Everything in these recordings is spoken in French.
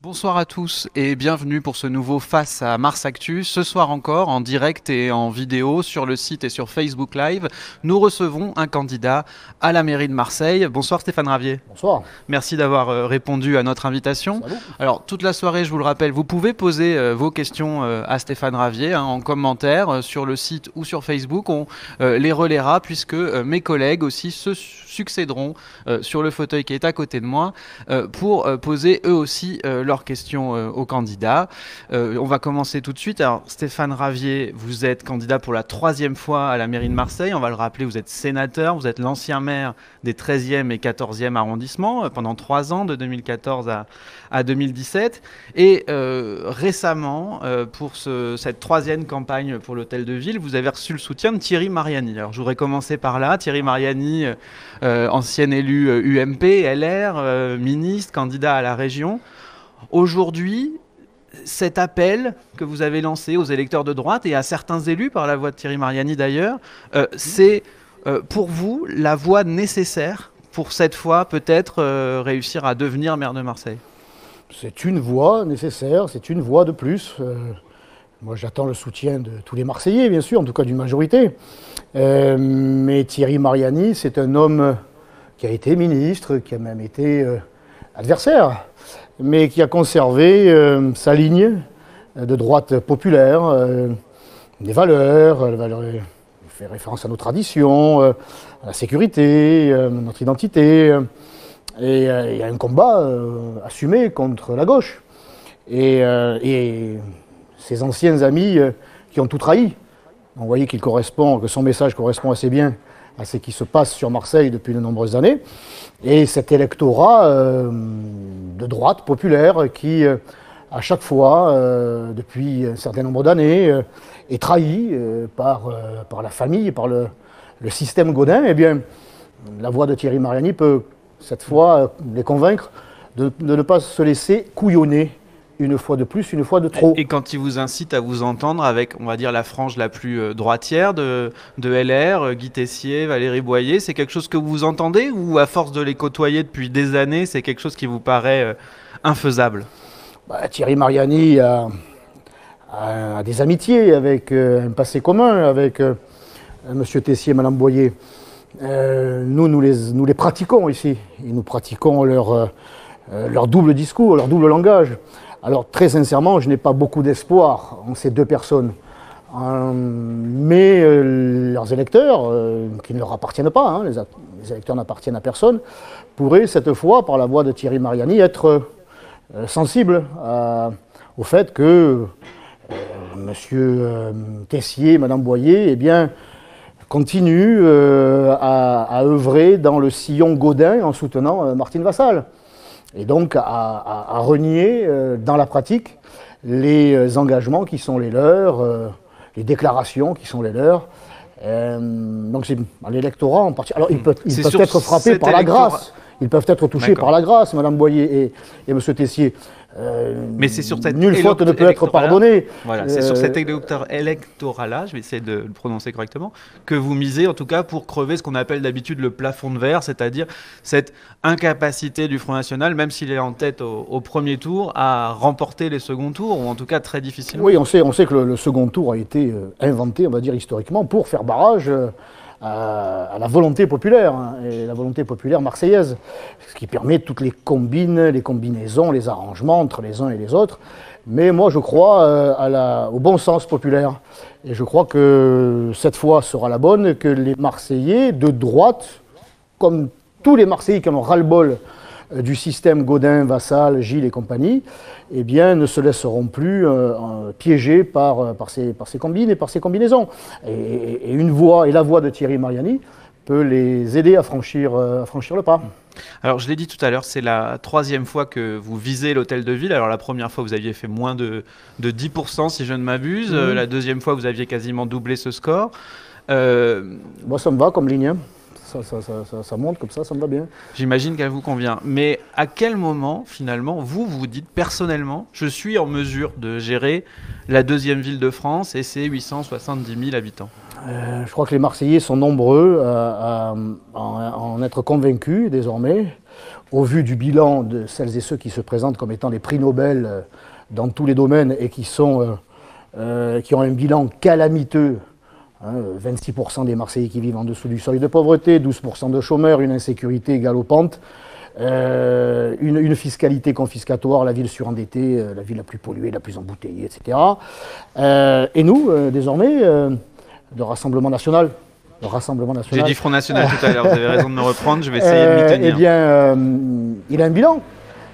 Bonsoir à tous et bienvenue pour ce nouveau Face à Mars Actu. Ce soir encore, en direct et en vidéo sur le site et sur Facebook Live, nous recevons un candidat à la mairie de Marseille. Bonsoir Stéphane Ravier. Bonsoir. Merci d'avoir répondu à notre invitation. Salut. Alors toute la soirée, je vous le rappelle, vous pouvez poser vos questions à Stéphane Ravier en commentaire sur le site ou sur Facebook. On les relaiera puisque mes collègues aussi se succéderont sur le fauteuil qui est à côté de moi pour poser eux aussi leurs questions aux candidats. On va commencer tout de suite. Alors Stéphane Ravier, vous êtes candidat pour la 3e fois à la mairie de Marseille. On va le rappeler, vous êtes sénateur, vous êtes l'ancien maire des 13e et 14e arrondissements pendant 3 ans, de 2014 à 2017. Et récemment, pour cette 3e campagne pour l'Hôtel de Ville, vous avez reçu le soutien de Thierry Mariani. Alors je voudrais commencer par là. Thierry Mariani, ancien élu UMP, LR, ministre, candidat à la région. Aujourd'hui, cet appel que vous avez lancé aux électeurs de droite et à certains élus, par la voix de Thierry Mariani d'ailleurs, c'est pour vous la voie nécessaire pour cette fois peut-être réussir à devenir maire de Marseille? C'est une voie nécessaire, c'est une voie de plus. Moi j'attends le soutien de tous les Marseillais, bien sûr, en tout cas d'une majorité. Mais Thierry Mariani, c'est un homme qui a été ministre, qui a même été adversaire, mais qui a conservé sa ligne de droite populaire, des valeurs, il fait référence à nos traditions, à la sécurité, à notre identité, et il y a un combat assumé contre la gauche. Et ses anciens amis qui ont tout trahi. On voyait que son message correspond assez bien à ce qui se passe sur Marseille depuis de nombreuses années. Et cet électorat de droite populaire qui, à chaque fois, depuis un certain nombre d'années, est trahi par la famille, par le système Gaudin, eh bien, la voix de Thierry Mariani peut, cette fois, les convaincre de ne pas se laisser couillonner une fois de plus, une fois de trop. Et quand il vous incite à vous entendre avec, on va dire, la frange la plus droitière de LR, Guy Tessier, Valérie Boyer, c'est quelque chose que vous entendez ou à force de les côtoyer depuis des années, c'est quelque chose qui vous paraît infaisable? Thierry Mariani a des amitiés avec un passé commun avec M. Tessier et Mme Boyer. Nous les pratiquons ici. Et nous pratiquons leur double discours, leur double langage. Alors très sincèrement, je n'ai pas beaucoup d'espoir en ces deux personnes. Mais leurs électeurs, qui ne leur appartiennent pas, hein, les électeurs n'appartiennent à personne, pourraient cette fois, par la voix de Thierry Mariani, être sensibles au fait que M. Tessier, Mme Boyer, eh bien, continuent à œuvrer dans le sillon Gaudin en soutenant Martine Vassal. Et donc à renier dans la pratique les engagements qui sont les leurs, les déclarations qui sont les leurs. Donc c'est l'électorat en partie. Alors ils peuvent être frappés par la grâce, ils peuvent être touchés par la grâce, Mme Boyer et M. Tessier. Mais c'est sur cette nulle faute ne peut être pardonnée. Voilà, c'est sur cet électorat-là, je vais essayer de le prononcer correctement, que vous misez en tout cas pour crever ce qu'on appelle d'habitude le plafond de verre, c'est-à-dire cette incapacité du Front National, même s'il est en tête au premier tour, à remporter les seconds tours, ou en tout cas très difficilement. Oui, on sait que le second tour a été inventé, on va dire historiquement, pour faire barrage à la volonté populaire, hein, et la volonté populaire marseillaise, ce qui permet toutes les combinaisons, les arrangements entre les uns et les autres. Mais moi je crois au bon sens populaire, et je crois que cette fois sera la bonne, que les Marseillais de droite, comme tous les Marseillais qui en ont ras-le-bol du système Gaudin, Vassal, Gilles et compagnie, eh bien, ne se laisseront plus piéger par ces combines et par ces combinaisons. Et la voix de Thierry Mariani peut les aider à franchir le pas. Alors, je l'ai dit tout à l'heure, c'est la 3e fois que vous visez l'Hôtel de Ville. Alors, la première fois, vous aviez fait moins de 10%, si je ne m'abuse. La 2e fois, vous aviez quasiment doublé ce score. Moi, ça me va comme ligne. Ça monte comme ça me va bien. J'imagine qu'elle vous convient. Mais à quel moment, finalement, vous dites personnellement, je suis en mesure de gérer la 2e ville de France et ses 870 000 habitants? Je crois que les Marseillais sont nombreux à en être convaincus désormais. au vu du bilan de celles et ceux qui se présentent comme étant les prix Nobel dans tous les domaines et qui ont un bilan calamiteux, 26% des Marseillais qui vivent en dessous du seuil de pauvreté, 12% de chômeurs, une insécurité galopante, une fiscalité confiscatoire, la ville surendettée, la ville la plus polluée, la plus embouteillée, etc. Et nous, désormais, le Rassemblement National. J'ai dit Front National tout à l'heure, vous avez raison de me reprendre, je vais essayer de m'y tenir. Eh bien, il a un bilan.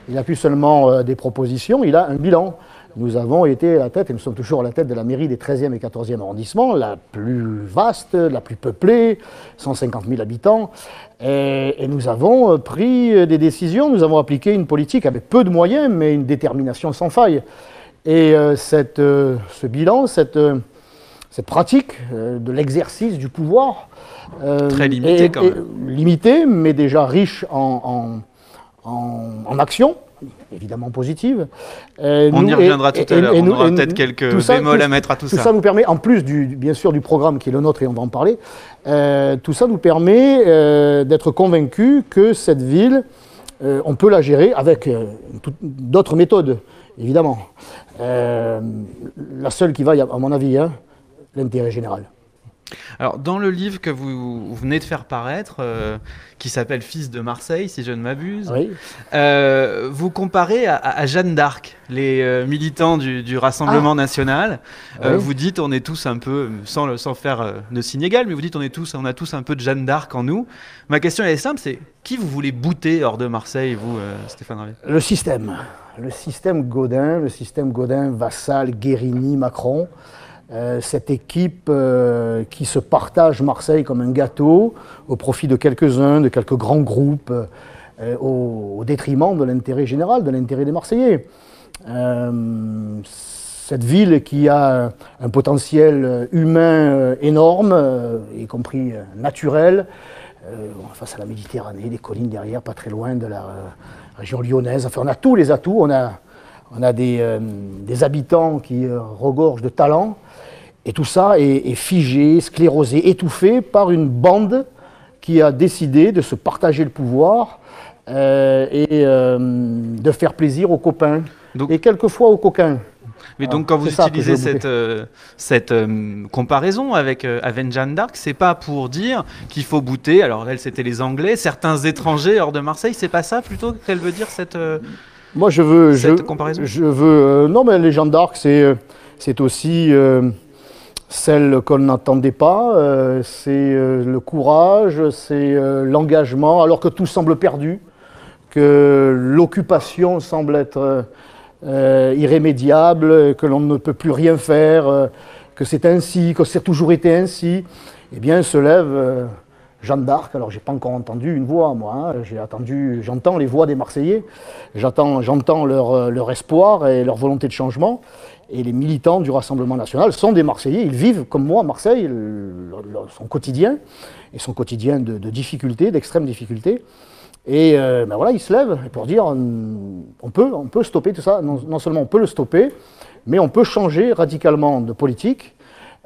Il n'a plus seulement des propositions, il a un bilan. Nous avons été à la tête, et nous sommes toujours à la tête de la mairie des 13e et 14e arrondissements, la plus vaste, la plus peuplée, 150 000 habitants. Et nous avons pris des décisions, nous avons appliqué une politique avec peu de moyens, mais une détermination sans faille. Et ce bilan, cette pratique de l'exercice du pouvoir, très limité quand même. Limité, mais déjà riche en action, évidemment positive. On y reviendra tout à l'heure, on aura peut-être quelques bémols à mettre à tout ça. Tout ça nous permet, en plus bien sûr du programme qui est le nôtre, et on va en parler, tout ça nous permet d'être convaincus que cette ville, on peut la gérer avec d'autres méthodes, évidemment. La seule qui vaille, à mon avis, l'intérêt général. Alors, dans le livre que vous venez de faire paraître, qui s'appelle Fils de Marseille, si je ne m'abuse, oui. Vous comparez à Jeanne d'Arc, les militants du Rassemblement national. Oui. Vous dites, on est tous un peu, sans faire de signe égal, mais vous dites, on a tous un peu de Jeanne d'Arc en nous. Ma question elle est simple, c'est qui vous voulez bouter hors de Marseille, vous, Stéphane Ravier ? Le système Gaudin, Vassal, Guérini, Macron. Cette équipe qui se partage Marseille comme un gâteau au profit de quelques-uns, de quelques grands groupes, au détriment de l'intérêt général, de l'intérêt des Marseillais. Cette ville qui a un potentiel humain énorme, y compris naturel, face à la Méditerranée, les collines derrière, pas très loin de la région lyonnaise. Enfin, on a tous les atouts, on a des habitants qui regorgent de talent. Et tout ça est figé, sclérosé, étouffé par une bande qui a décidé de se partager le pouvoir et de faire plaisir aux copains. Et quelquefois aux coquins. Mais donc quand vous utilisez cette comparaison avec Jeanne d'Arc, c'est pas pour dire qu'il faut bouter, alors elle c'était les Anglais, certains étrangers hors de Marseille, c'est pas ça plutôt qu'elle veut dire cette Moi cette comparaison. Non mais les Jeanne d'Arc c'est aussi celle qu'on n'attendait pas, c'est le courage, c'est l'engagement, alors que tout semble perdu, que l'occupation semble être irrémédiable, que l'on ne peut plus rien faire, que c'est ainsi, que c'est toujours été ainsi. Eh bien, se lève Jeanne d'Arc. Alors, j'ai pas encore entendu une voix, moi. J'entends les voix des Marseillais, j'entends leur espoir et leur volonté de changement. Et les militants du Rassemblement national sont des Marseillais. Ils vivent, comme moi, Marseille, son quotidien, et son quotidien de difficulté, d'extrême difficulté. Et voilà, ils se lèvent pour dire on peut stopper tout ça. Non seulement on peut le stopper, mais on peut changer radicalement de politique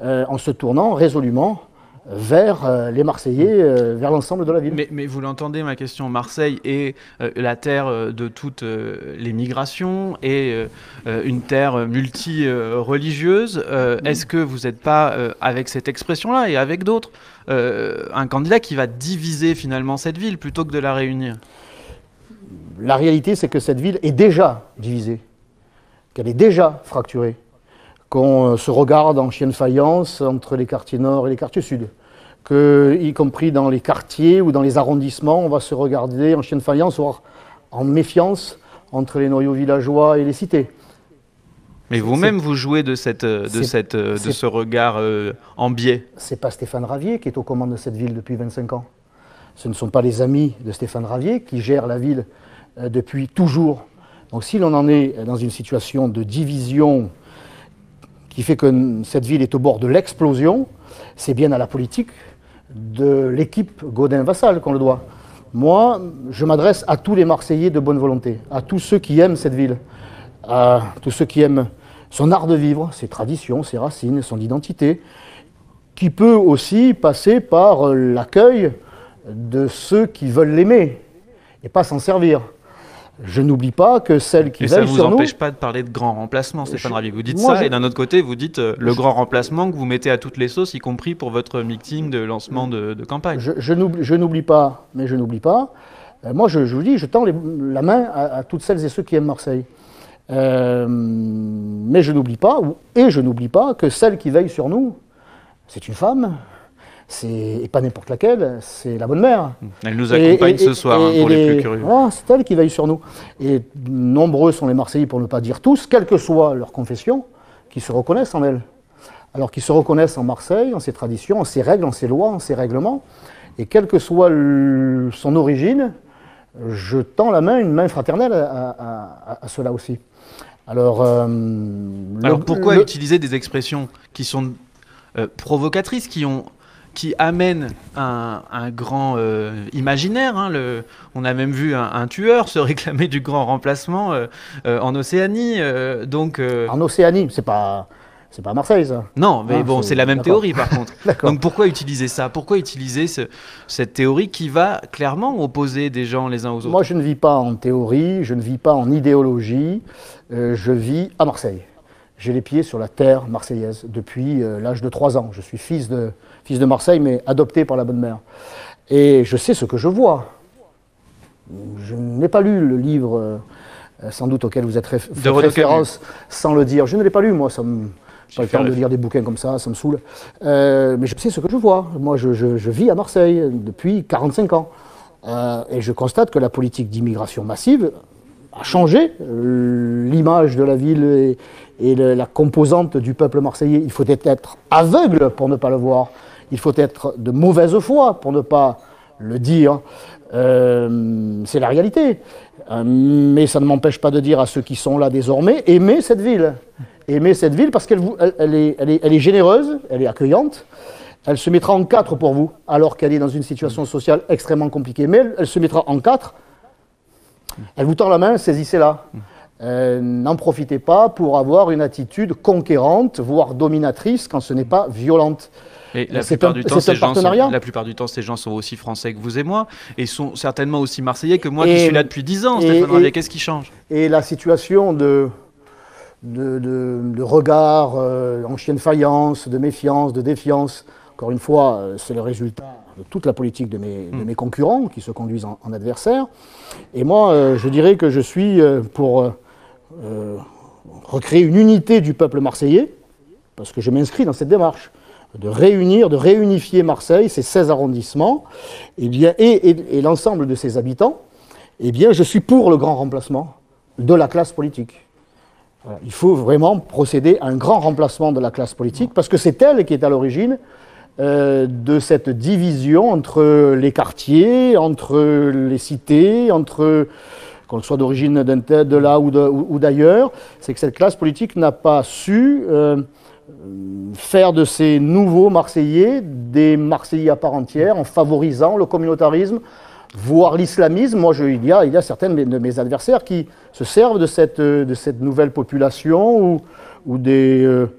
en se tournant résolument vers les Marseillais, vers l'ensemble de la ville. Mais vous l'entendez, ma question, Marseille est la terre de toutes les migrations et une terre multi-religieuse. Est-ce que vous n'êtes pas, avec cette expression-là et avec d'autres, un candidat qui va diviser finalement cette ville plutôt que de la réunir ? La réalité, c'est que cette ville est déjà divisée, qu'elle est déjà fracturée, qu'on se regarde en chien de faïence entre les quartiers nord et les quartiers sud, que, y compris dans les quartiers ou dans les arrondissements, on va se regarder en chien de faïence, voire en méfiance entre les noyaux villageois et les cités. Mais vous-même, vous jouez de ce regard en biais. C'est pas Stéphane Ravier qui est aux commandes de cette ville depuis 25 ans. Ce ne sont pas les amis de Stéphane Ravier qui gèrent la ville depuis toujours. Donc si l'on en est dans une situation de division qui fait que cette ville est au bord de l'explosion, c'est bien à la politique de l'équipe Gaudin-Vassal qu'on le doit. Moi, je m'adresse à tous les Marseillais de bonne volonté, à tous ceux qui aiment cette ville, à tous ceux qui aiment son art de vivre, ses traditions, ses racines, son identité, qui peut aussi passer par l'accueil de ceux qui veulent l'aimer et pas s'en servir. Je n'oublie pas que celle qui veille sur nous... Et ça ne vous empêche pas de parler de grand remplacement, Stéphane Ravier. Vous dites ça, et d'un autre côté, vous dites le grand remplacement que vous mettez à toutes les sauces, y compris pour votre meeting de lancement de campagne. Je n'oublie pas, mais je n'oublie pas. Moi, je vous dis, je tends la main à toutes celles et ceux qui aiment Marseille. Mais je n'oublie pas, que celle qui veille sur nous, c'est une femme. Et pas n'importe laquelle, c'est la bonne mère. Elle nous accompagne ce soir, pour les plus curieux. Voilà, c'est elle qui veille sur nous. Et nombreux sont les Marseillais, pour ne pas dire tous, quelle que soit leur confession, qui se reconnaissent en elle. Alors qu'ils se reconnaissent en Marseille, en ses traditions, en ses règles, en ses lois, en ses règlements. Et quelle que soit son origine, je tends la main, une main fraternelle à cela aussi. Alors pourquoi utiliser des expressions qui sont provocatrices, qui amène un grand imaginaire. Hein, on a même vu un tueur se réclamer du grand remplacement en Océanie. En Océanie, c'est pas à Marseille, ça. Non, mais bon, c'est la même théorie, par contre. Donc pourquoi utiliser ça? Pourquoi utiliser cette théorie qui va clairement opposer des gens les uns aux autres? Moi, je ne vis pas en théorie, je ne vis pas en idéologie, je vis à Marseille. J'ai les pieds sur la terre marseillaise depuis l'âge de 3 ans. Je suis fils de Marseille, mais adopté par la bonne mère. Et je sais ce que je vois. Je n'ai pas lu le livre, sans doute, auquel vous êtes référence, sans le dire. Je ne l'ai pas lu, moi. Ça me... J'ai pas le temps de lire des bouquins comme ça me saoule. Mais je sais ce que je vois. Moi, je vis à Marseille depuis 45 ans. Et je constate que la politique d'immigration massive a changé l'image de la ville et la composante du peuple marseillais. Il faut être aveugle pour ne pas le voir. Il faut être de mauvaise foi pour ne pas le dire. C'est la réalité. Mais ça ne m'empêche pas de dire à ceux qui sont là désormais, aimez cette ville. Aimez cette ville parce qu'elle est généreuse, elle est accueillante. Elle se mettra en 4 pour vous, alors qu'elle est dans une situation sociale extrêmement compliquée. Mais elle se mettra en 4. Elle vous tend la main, saisissez-la. N'en profitez pas pour avoir une attitude conquérante, voire dominatrice, quand ce n'est pas violente. Et la plupart du temps, ces gens sont aussi français que vous et moi, et sont certainement aussi marseillais que moi qui suis là depuis 10 ans. Stéphane Ravier, qu'est-ce qui change? Et la situation de regard en chien de faïence, de méfiance, de défiance, encore une fois, c'est le résultat de toute la politique de mes concurrents qui se conduisent en adversaires. Et moi, je dirais que je suis pour recréer une unité du peuple marseillais, parce que je m'inscris dans cette démarche de réunifier Marseille, ses 16 arrondissements, et l'ensemble de ses habitants. Eh bien, je suis pour le grand remplacement de la classe politique. Voilà. Il faut vraiment procéder à un grand remplacement de la classe politique, parce que c'est elle qui est à l'origine de cette division entre les quartiers, entre les cités, entre, qu'on soit d'origine de là ou d'ailleurs. C'est que cette classe politique n'a pas su faire de ces nouveaux Marseillais des Marseillais à part entière, en favorisant le communautarisme, voire l'islamisme. Moi, il y a certains de mes adversaires qui se servent de cette nouvelle population ou de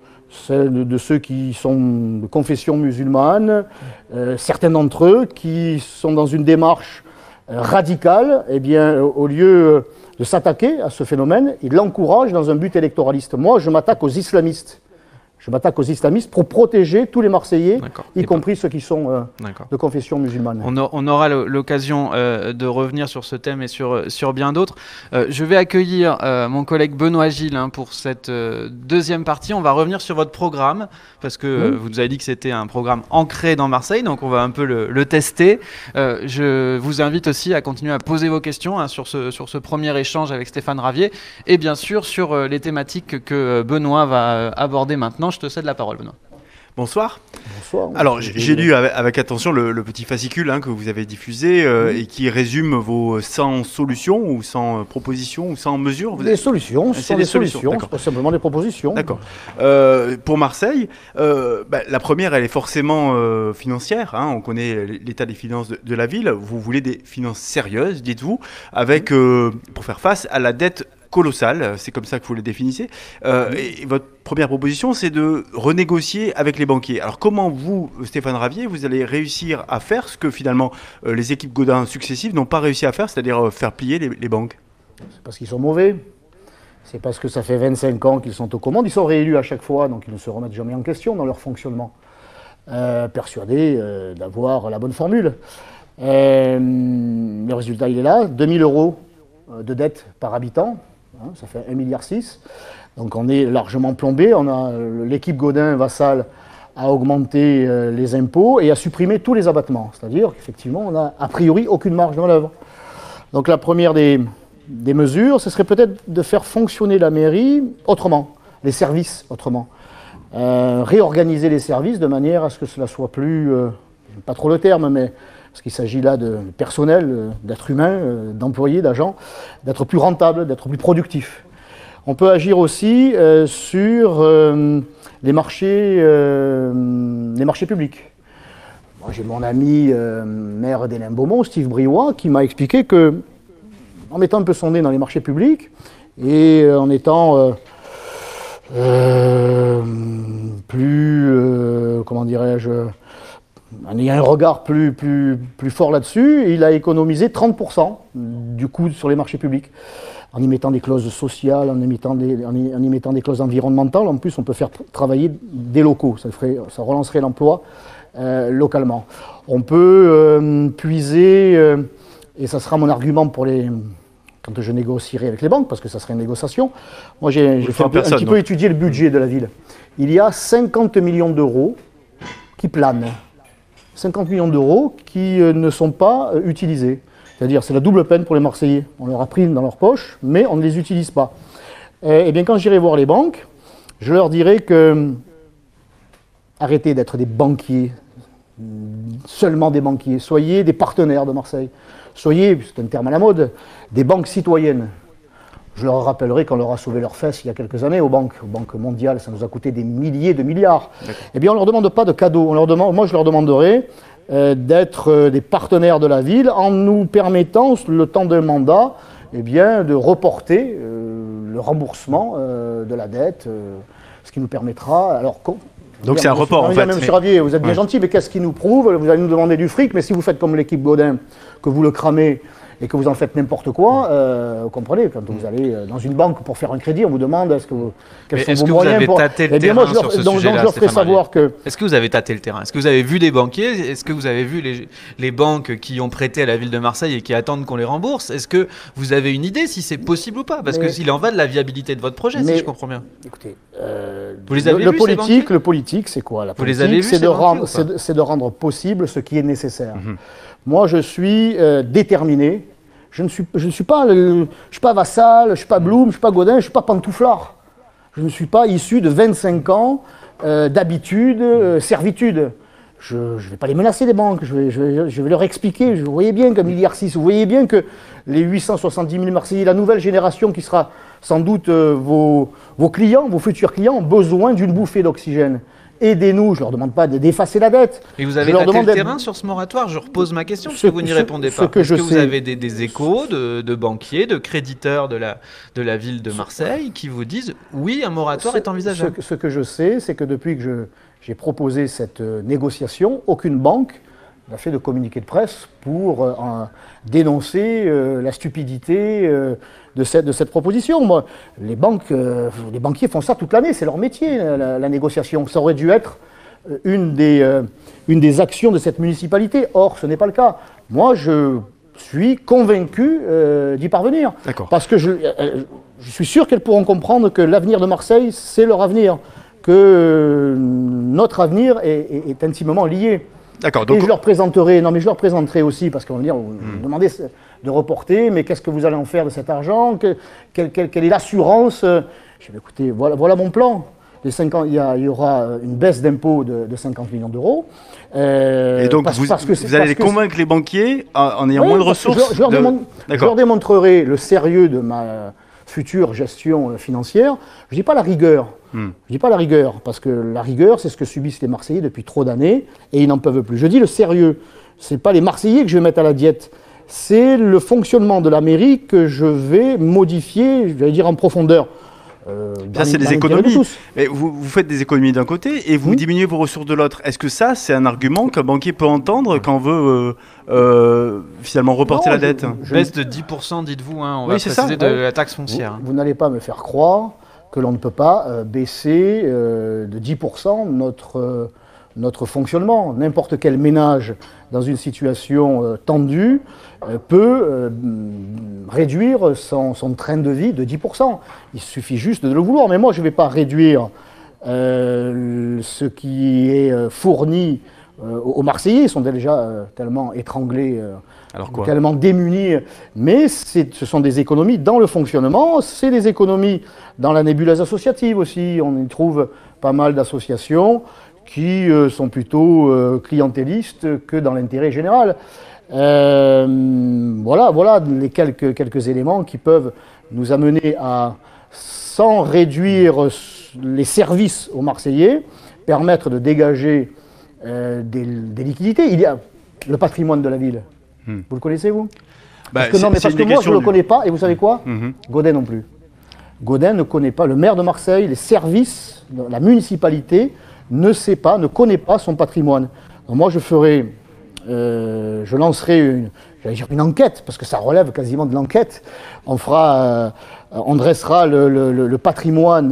ceux qui sont de confession musulmane, certains d'entre eux qui sont dans une démarche radicale, eh bien, au lieu de s'attaquer à ce phénomène, ils l'encouragent dans un but électoraliste. Moi, je m'attaque aux islamistes. Je m'attaque aux islamistes pour protéger tous les Marseillais, y compris ceux qui sont de confession musulmane. On aura l'occasion de revenir sur ce thème et sur bien d'autres. Je vais accueillir mon collègue Benoît Gilles pour cette deuxième partie. On va revenir sur votre programme, parce que vous nous avez dit que c'était un programme ancré dans Marseille, donc on va un peu le tester. Je vous invite aussi à continuer à poser vos questions sur ce premier échange avec Stéphane Ravier, et bien sûr sur les thématiques que Benoît va aborder maintenant. Je te cède la parole, Benoît. Bonsoir. Bonsoir. Alors, j'ai lu avec attention le petit fascicule que vous avez diffusé et qui résume vos 100 solutions ou 100 propositions ou 100 mesures. Des solutions, ce sont des solutions, c'est pas simplement des propositions. D'accord. Pour Marseille, la première, elle est forcément financière. On connaît l'état des finances de la ville. Vous voulez des finances sérieuses, dites-vous, avec pour faire face à la dette colossales, c'est comme ça que vous les définissez. Et votre première proposition, c'est de renégocier avec les banquiers. Alors comment vous, Stéphane Ravier, vous allez réussir à faire ce que finalement les équipes Gaudin successives n'ont pas réussi à faire, c'est-à-dire faire plier les banques? C'est parce qu'ils sont mauvais. C'est parce que ça fait 25 ans qu'ils sont aux commandes. Ils sont réélus à chaque fois, donc ils ne se remettent jamais en question dans leur fonctionnement. Persuadés d'avoir la bonne formule. Le résultat, il est là. 2000 € de dette par habitant. Hein, ça fait 1,6 milliard. Donc on est largement plombé. L'équipe Gaudin-Vassal a augmenté les impôts et a supprimé tous les abattements. C'est-à-dire qu'effectivement, on n'a a priori aucune marge de manœuvre. Donc la première des mesures, ce serait peut-être de faire fonctionner la mairie autrement, les services autrement. Réorganiser les services de manière à ce que cela soit plus, pas trop le terme, mais parce qu'il s'agit là de personnel, d'êtres humains, d'employés, d'agents, d'être plus rentable, d'être plus productif. On peut agir aussi sur les marchés publics. Moi, j'ai mon ami maire d'Hénin-Beaumont, Steve Briouat, qui m'a expliqué que, en mettant un peu son nez dans les marchés publics et en étant comment dirais-je, en ayant un regard plus fort là-dessus, il a économisé 30% du coût sur les marchés publics. En y mettant des clauses sociales, en y mettant des clauses environnementales, en plus on peut faire travailler des locaux, ça relancerait l'emploi localement. On peut puiser, et ça sera mon argument quand je négocierai avec les banques, parce que ça serait une négociation. Moi j'ai fait un petit peu étudier le budget de la ville. Il y a 50 millions d'euros qui planent. 50 millions d'euros qui ne sont pas utilisés. C'est-à-dire, c'est la double peine pour les Marseillais. On leur a pris dans leur poche, mais on ne les utilise pas. Eh bien, quand j'irai voir les banques, je leur dirai que arrêtez d'être des banquiers, seulement des banquiers. Soyez des partenaires de Marseille. Soyez, c'est un terme à la mode, des banques citoyennes. Je leur rappellerai qu'on leur a sauvé leurs fesses il y a quelques années aux banques mondiales. Ça nous a coûté des milliers de milliards. Eh bien, on ne leur demande pas de cadeaux. Moi, je leur demanderai d'être des partenaires de la ville en nous permettant, le temps d'un mandat, eh bien, de reporter le remboursement de la dette, ce qui nous permettra... Alors, donc c'est un report en fait. Monsieur Ravier, vous êtes bien gentil, mais qu'est-ce qui nous prouve? Vous allez nous demander du fric, mais si vous faites comme l'équipe Gaudin, que vous le cramez et que vous en faites n'importe quoi, vous comprenez, quand vous allez dans une banque pour faire un crédit, on vous demande quels sont vos moyens pour... Est-ce que vous avez tâté le terrain sur ce sujet-là, je leur ferai savoir que... Est-ce que vous avez tâté le terrain? Est-ce que vous avez vu des banquiers? Est-ce que vous avez vu les banques qui ont prêté à la ville de Marseille et qui attendent qu'on les rembourse? Est-ce que vous avez une idée si c'est possible ou pas? Parce que s'il en va de la viabilité de votre projet, si je comprends bien. Écoutez, vous les avez vus, le politique, c'est quoi? La politique, c'est de rendre possible ce qui est nécessaire. Moi, je suis déterminé. Je ne suis pas Vassal, je ne suis pas Blum, je ne suis pas Gaudin, je ne suis pas Pantouflard. Je ne suis pas issu de 25 ans d'habitude, servitude. Je ne vais pas les menacer, les banques. Je vais leur expliquer. Vous voyez bien qu'un milliard 6, vous voyez bien que les 870 000 Marseillais, la nouvelle génération qui sera sans doute vos clients, vos futurs clients, ont besoin d'une bouffée d'oxygène. Aidez-nous, je ne leur demande pas d'effacer la dette. Et vous avez tâté le terrain sur ce moratoire? Je repose ma question, parce que vous n'y répondez pas. Est-ce que vous avez des échos de banquiers, de créditeurs de la ville de Marseille qui vous disent « oui, un moratoire est envisageable ». Ce que je sais, c'est que depuis que j'ai proposé cette négociation, aucune banque n'a fait de communiqué de presse pour dénoncer la stupidité de cette proposition. Moi, les banquiers font ça toute l'année, c'est leur métier, la négociation. Ça aurait dû être une des actions de cette municipalité. Or, ce n'est pas le cas. Moi, je suis convaincu d'y parvenir. Parce que je suis sûr qu'elles pourront comprendre que l'avenir de Marseille, c'est leur avenir, que notre avenir est intimement lié. Donc... Et je leur présenterai aussi, parce qu'on va me dire, vous me demandez de reporter, mais qu'est-ce que vous allez en faire de cet argent? Quelle est l'assurance? Je vais écoutez, voilà mon plan. Il y aura une baisse d'impôt de 50 millions d'euros. Et donc vous allez convaincre les banquiers en ayant moins de ressources? Je leur démontrerai le sérieux de ma future gestion financière. Je ne dis pas la rigueur. Je dis pas la rigueur, parce que la rigueur, c'est ce que subissent les Marseillais depuis trop d'années, et ils n'en peuvent plus. Je dis le sérieux. Ce n'est pas les Marseillais que je vais mettre à la diète. c'est le fonctionnement de la mairie que je vais modifier, je vais dire en profondeur. Ça, c'est des économies. Mais vous faites des économies d'un côté et vous diminuez vos ressources de l'autre. Est-ce que ça, c'est un argument qu'un banquier peut entendre quand on veut finalement reporter la dette? Baisse de 10%, dites-vous, hein, on va c'est préciser ça, de la taxe foncière. Vous n'allez pas me faire croire que l'on ne peut pas baisser de 10% notre fonctionnement. N'importe quel ménage dans une situation tendue peut réduire son train de vie de 10%. Il suffit juste de le vouloir. Mais moi, je ne vais pas réduire ce qui est fourni aux Marseillais. Ils sont déjà tellement étranglés, tellement démunis. Mais ce sont des économies dans le fonctionnement. C'est des économies dans la nébuleuse associative aussi. On y trouve pas mal d'associations qui sont plutôt clientélistes que dans l'intérêt général. Voilà les quelques éléments qui peuvent nous amener à, sans réduire les services aux Marseillais, permettre de dégager des liquidités. Il y a le patrimoine de la ville. Vous le connaissez, vous? Parce que moi, je ne le connais pas. Et vous savez quoi? Godin non plus. Godin ne connaît pas. Le maire de Marseille, les services, la municipalité, ne connaît pas son patrimoine. Donc moi, je lancerai une enquête, parce que ça relève quasiment de l'enquête. On dressera le patrimoine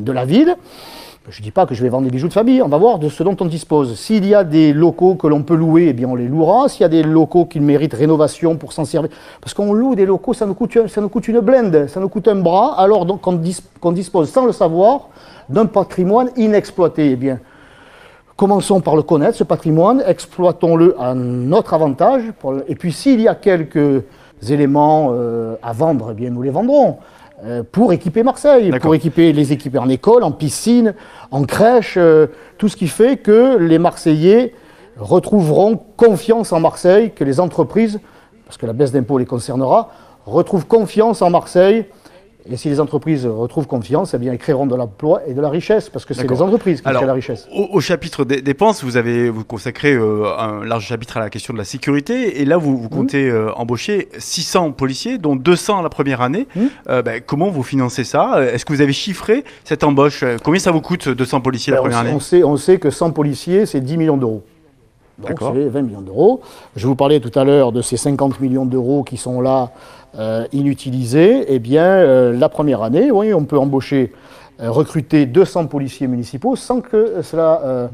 de la ville. Je ne dis pas que je vais vendre des bijoux de famille, on va voir de ce dont on dispose. S'il y a des locaux que l'on peut louer, eh bien on les louera. S'il y a des locaux qui méritent rénovation pour s'en servir, parce qu'on loue des locaux, ça nous coûte une blinde, ça nous coûte un bras, alors donc qu'on dispose sans le savoir d'un patrimoine inexploité. Eh bien, commençons par le connaître, ce patrimoine, exploitons-le à notre avantage, et puis s'il y a quelques éléments à vendre, eh bien nous les vendrons. Pour équiper Marseille, pour les équiper en école, en piscine, en crèche, tout ce qui fait que les Marseillais retrouveront confiance en Marseille, que les entreprises, parce que la baisse d'impôts les concernera, retrouvent confiance en Marseille. Et si les entreprises retrouvent confiance, eh bien, elles créeront de l'emploi et de la richesse, parce que c'est les entreprises qui créent la richesse. Au chapitre des dépenses, vous consacrez un large chapitre à la question de la sécurité, et là, vous comptez embaucher 600 policiers, dont 200 la première année. Comment vous financez ça? Est-ce que vous avez chiffré cette embauche? Combien ça vous coûte, 200 policiers la première année? On sait que 100 policiers, c'est 10 millions d'euros. Donc c'est 20 millions d'euros. Je vous parlais tout à l'heure de ces 50 millions d'euros qui sont là, inutilisés. Eh bien, la première année, oui, on peut recruter 200 policiers municipaux sans que cela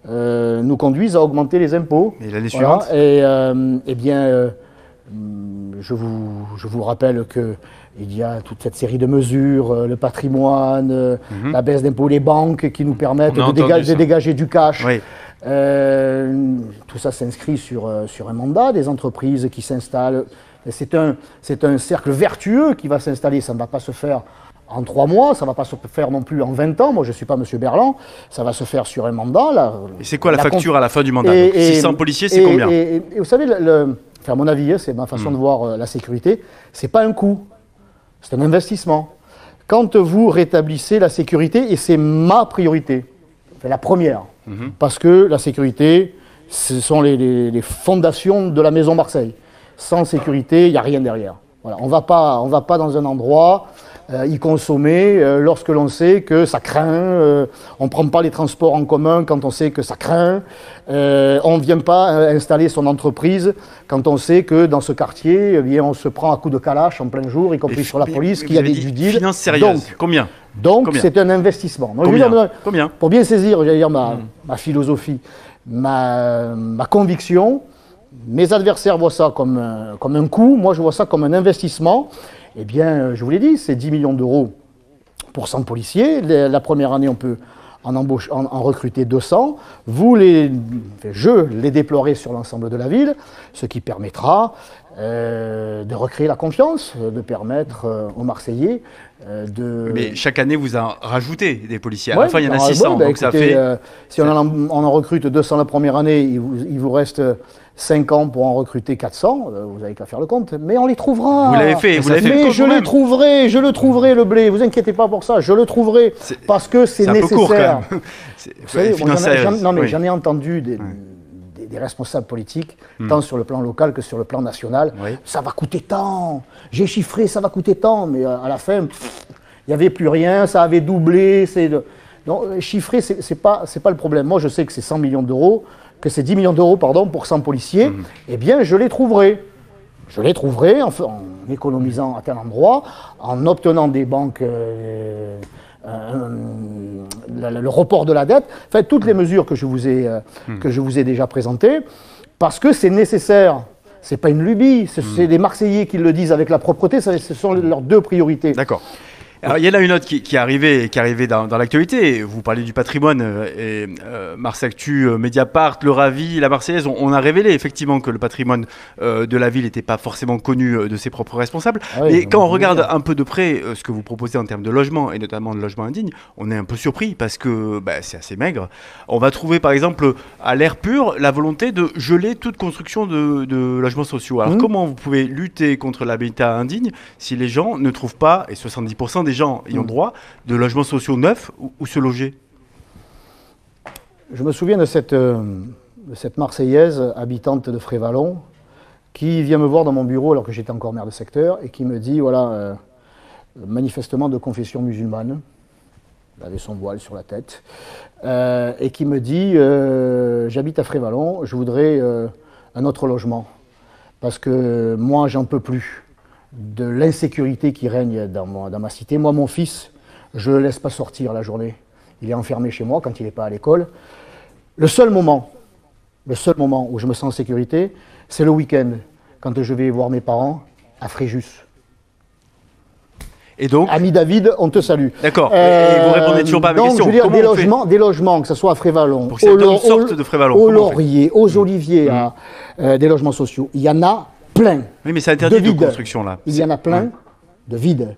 nous conduise à augmenter les impôts. Et l'année suivante? Eh bien, je vous rappelle qu'il y a toute cette série de mesures, le patrimoine, la baisse d'impôts, les banques qui nous permettent de dégager du cash. Oui. Tout ça s'inscrit sur un mandat, des entreprises qui s'installent. C'est un cercle vertueux qui va s'installer. Ça ne va pas se faire en 3 mois, ça ne va pas se faire non plus en 20 ans. Moi, je ne suis pas M. Berland. Ça va se faire sur un mandat. Et c'est quoi la facture à la fin du mandat? 600 policiers, c'est combien? Et vous savez, à mon avis, c'est ma façon de voir la sécurité, ce n'est pas un coût, c'est un investissement. Quand vous rétablissez la sécurité, et c'est ma priorité, c'est la première, parce que la sécurité, ce sont les fondations de la maison Marseille. Sans sécurité, il n'y a rien derrière. Voilà. On va pas dans un endroit y consommer lorsque l'on sait que ça craint. On ne prend pas les transports en commun quand on sait que ça craint. On ne vient pas installer son entreprise quand on sait que dans ce quartier, eh bien, on se prend à coups de calache en plein jour, y compris sur la police, qu'il y a du deal. Finances sérieuses. Combien? Donc c'est un investissement. Donc, Combien? Pour bien saisir, j'allais dire, ma philosophie, ma conviction, mes adversaires voient ça comme un coût, moi je vois ça comme un investissement. Eh bien, je vous l'ai dit, c'est 10 millions d'euros pour 100 policiers. La première année, on peut en recruter 200. Je les déploierai sur l'ensemble de la ville, ce qui permettra de recréer la confiance, de permettre aux Marseillais de... Mais chaque année, vous en rajoutez des policiers. À la fin, il y en a 600. Donc ça fait... si on en recrute 200 la première année, il vous reste 5 ans pour en recruter 400. Vous n'avez qu'à faire le compte. Mais on les trouvera. Vous l'avez fait. Mais je le trouverai, le blé. Vous inquiétez pas pour ça. Je le trouverai parce que c'est nécessaire. Un peu court, quand même. J'en ai entendu des responsables politiques, tant sur le plan local que sur le plan national. Oui. Ça va coûter tant, j'ai chiffré, ça va coûter tant, mais à la fin, il n'y avait plus rien, ça avait doublé. Donc, chiffrer, c'est pas le problème. Moi, je sais que c'est 100 millions d'euros, que c'est 10 millions d'euros, pardon, pour 100 policiers. Eh bien, je les trouverai. Je les trouverai en économisant à tel endroit, en obtenant des banques, le report de la dette, enfin toutes les mesures que je vous ai déjà présentées, parce que c'est nécessaire. C'est pas une lubie, c'est des Marseillais qui le disent avec la propreté, ce sont leurs deux priorités. D'accord. Alors, il y en a une autre qui est arrivée dans l'actualité. Vous parlez du patrimoine et Mars Actu, Mediapart, Le Ravi, La Marseillaise. On a révélé effectivement que le patrimoine de la ville n'était pas forcément connu de ses propres responsables. Et quand on regarde un peu de près ce que vous proposez en termes de logement, et notamment de logement indigne, on est un peu surpris parce que c'est assez maigre. On va trouver par exemple à l'air pur la volonté de geler toute construction de logements sociaux. Alors comment vous pouvez lutter contre l'habitat indigne si les gens ne trouvent pas, et 70% des gens ayant droit, de logements sociaux neufs où se loger? Je me souviens de cette Marseillaise habitante de Frévalon qui vient me voir dans mon bureau alors que j'étais encore maire de secteur et qui me dit, voilà, manifestement de confession musulmane, elle avait son voile sur la tête, et qui me dit, j'habite à Frévalon, je voudrais un autre logement parce que moi j'en peux plus de l'insécurité qui règne dans ma cité. Moi, mon fils, je ne le laisse pas sortir la journée. Il est enfermé chez moi quand il n'est pas à l'école. Le seul moment où je me sens en sécurité, c'est le week-end, quand je vais voir mes parents à Fréjus. Et donc, ami David, on te salue. D'accord, et vous répondez toujours pas à mes questions. Je veux dire, des logements, que ce soit à Frévalon, pour de Frévalon, au Laurier, aux Oliviers, des logements sociaux, il y en a plein. Oui, mais c'est interdit de construction là. Il y en a plein de vides.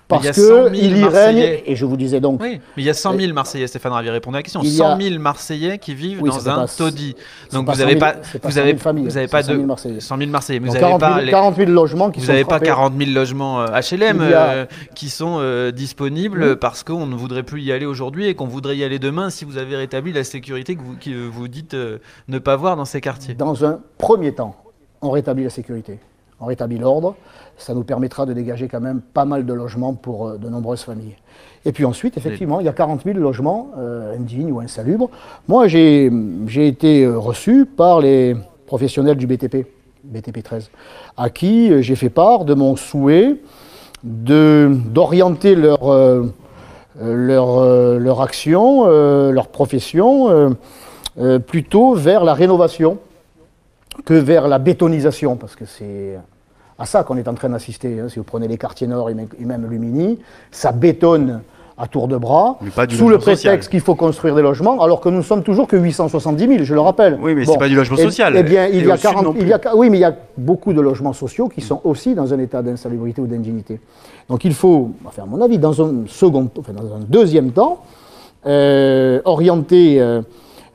Parce qu'il y règne, et je vous disais donc... Oui, mais il y a 100 000 Marseillais, Stéphane Ravier répondait à la question, 100 000 Marseillais qui vivent dans un taudis. Donc vous n'avez pas... Vous n'avez pas 100 000 Marseillais, mais vous n'avez pas... 40 000 logements qui sont Vous n'avez pas 40 000 logements HLM qui sont disponibles parce qu'on ne voudrait plus y aller aujourd'hui et qu'on voudrait y aller demain si vous avez rétabli la sécurité que vous dites ne pas voir dans ces quartiers. Dans un premier temps, on rétablit la sécurité, on rétablit l'ordre, ça nous permettra de dégager quand même pas mal de logements pour de nombreuses familles. Et puis ensuite, effectivement, il y a 40 000 logements indignes ou insalubres. Moi, j'ai été reçu par les professionnels du BTP 13, à qui j'ai fait part de mon souhait d'orienter leur action, leur profession, plutôt vers la rénovation que vers la bétonisation, parce que c'est à ça qu'on est en train d'assister. Si vous prenez les quartiers nord et même Lumini, ça bétonne à tour de bras, sous le prétexte qu'il faut construire des logements, alors que nous ne sommes toujours que 870 000, je le rappelle. Oui, mais ce n'est pas du logement social. Eh bien, oui, mais il y a beaucoup de logements sociaux qui sont aussi dans un état d'insalubrité ou d'indignité. Donc il faut, à mon avis, dans un deuxième temps, orienter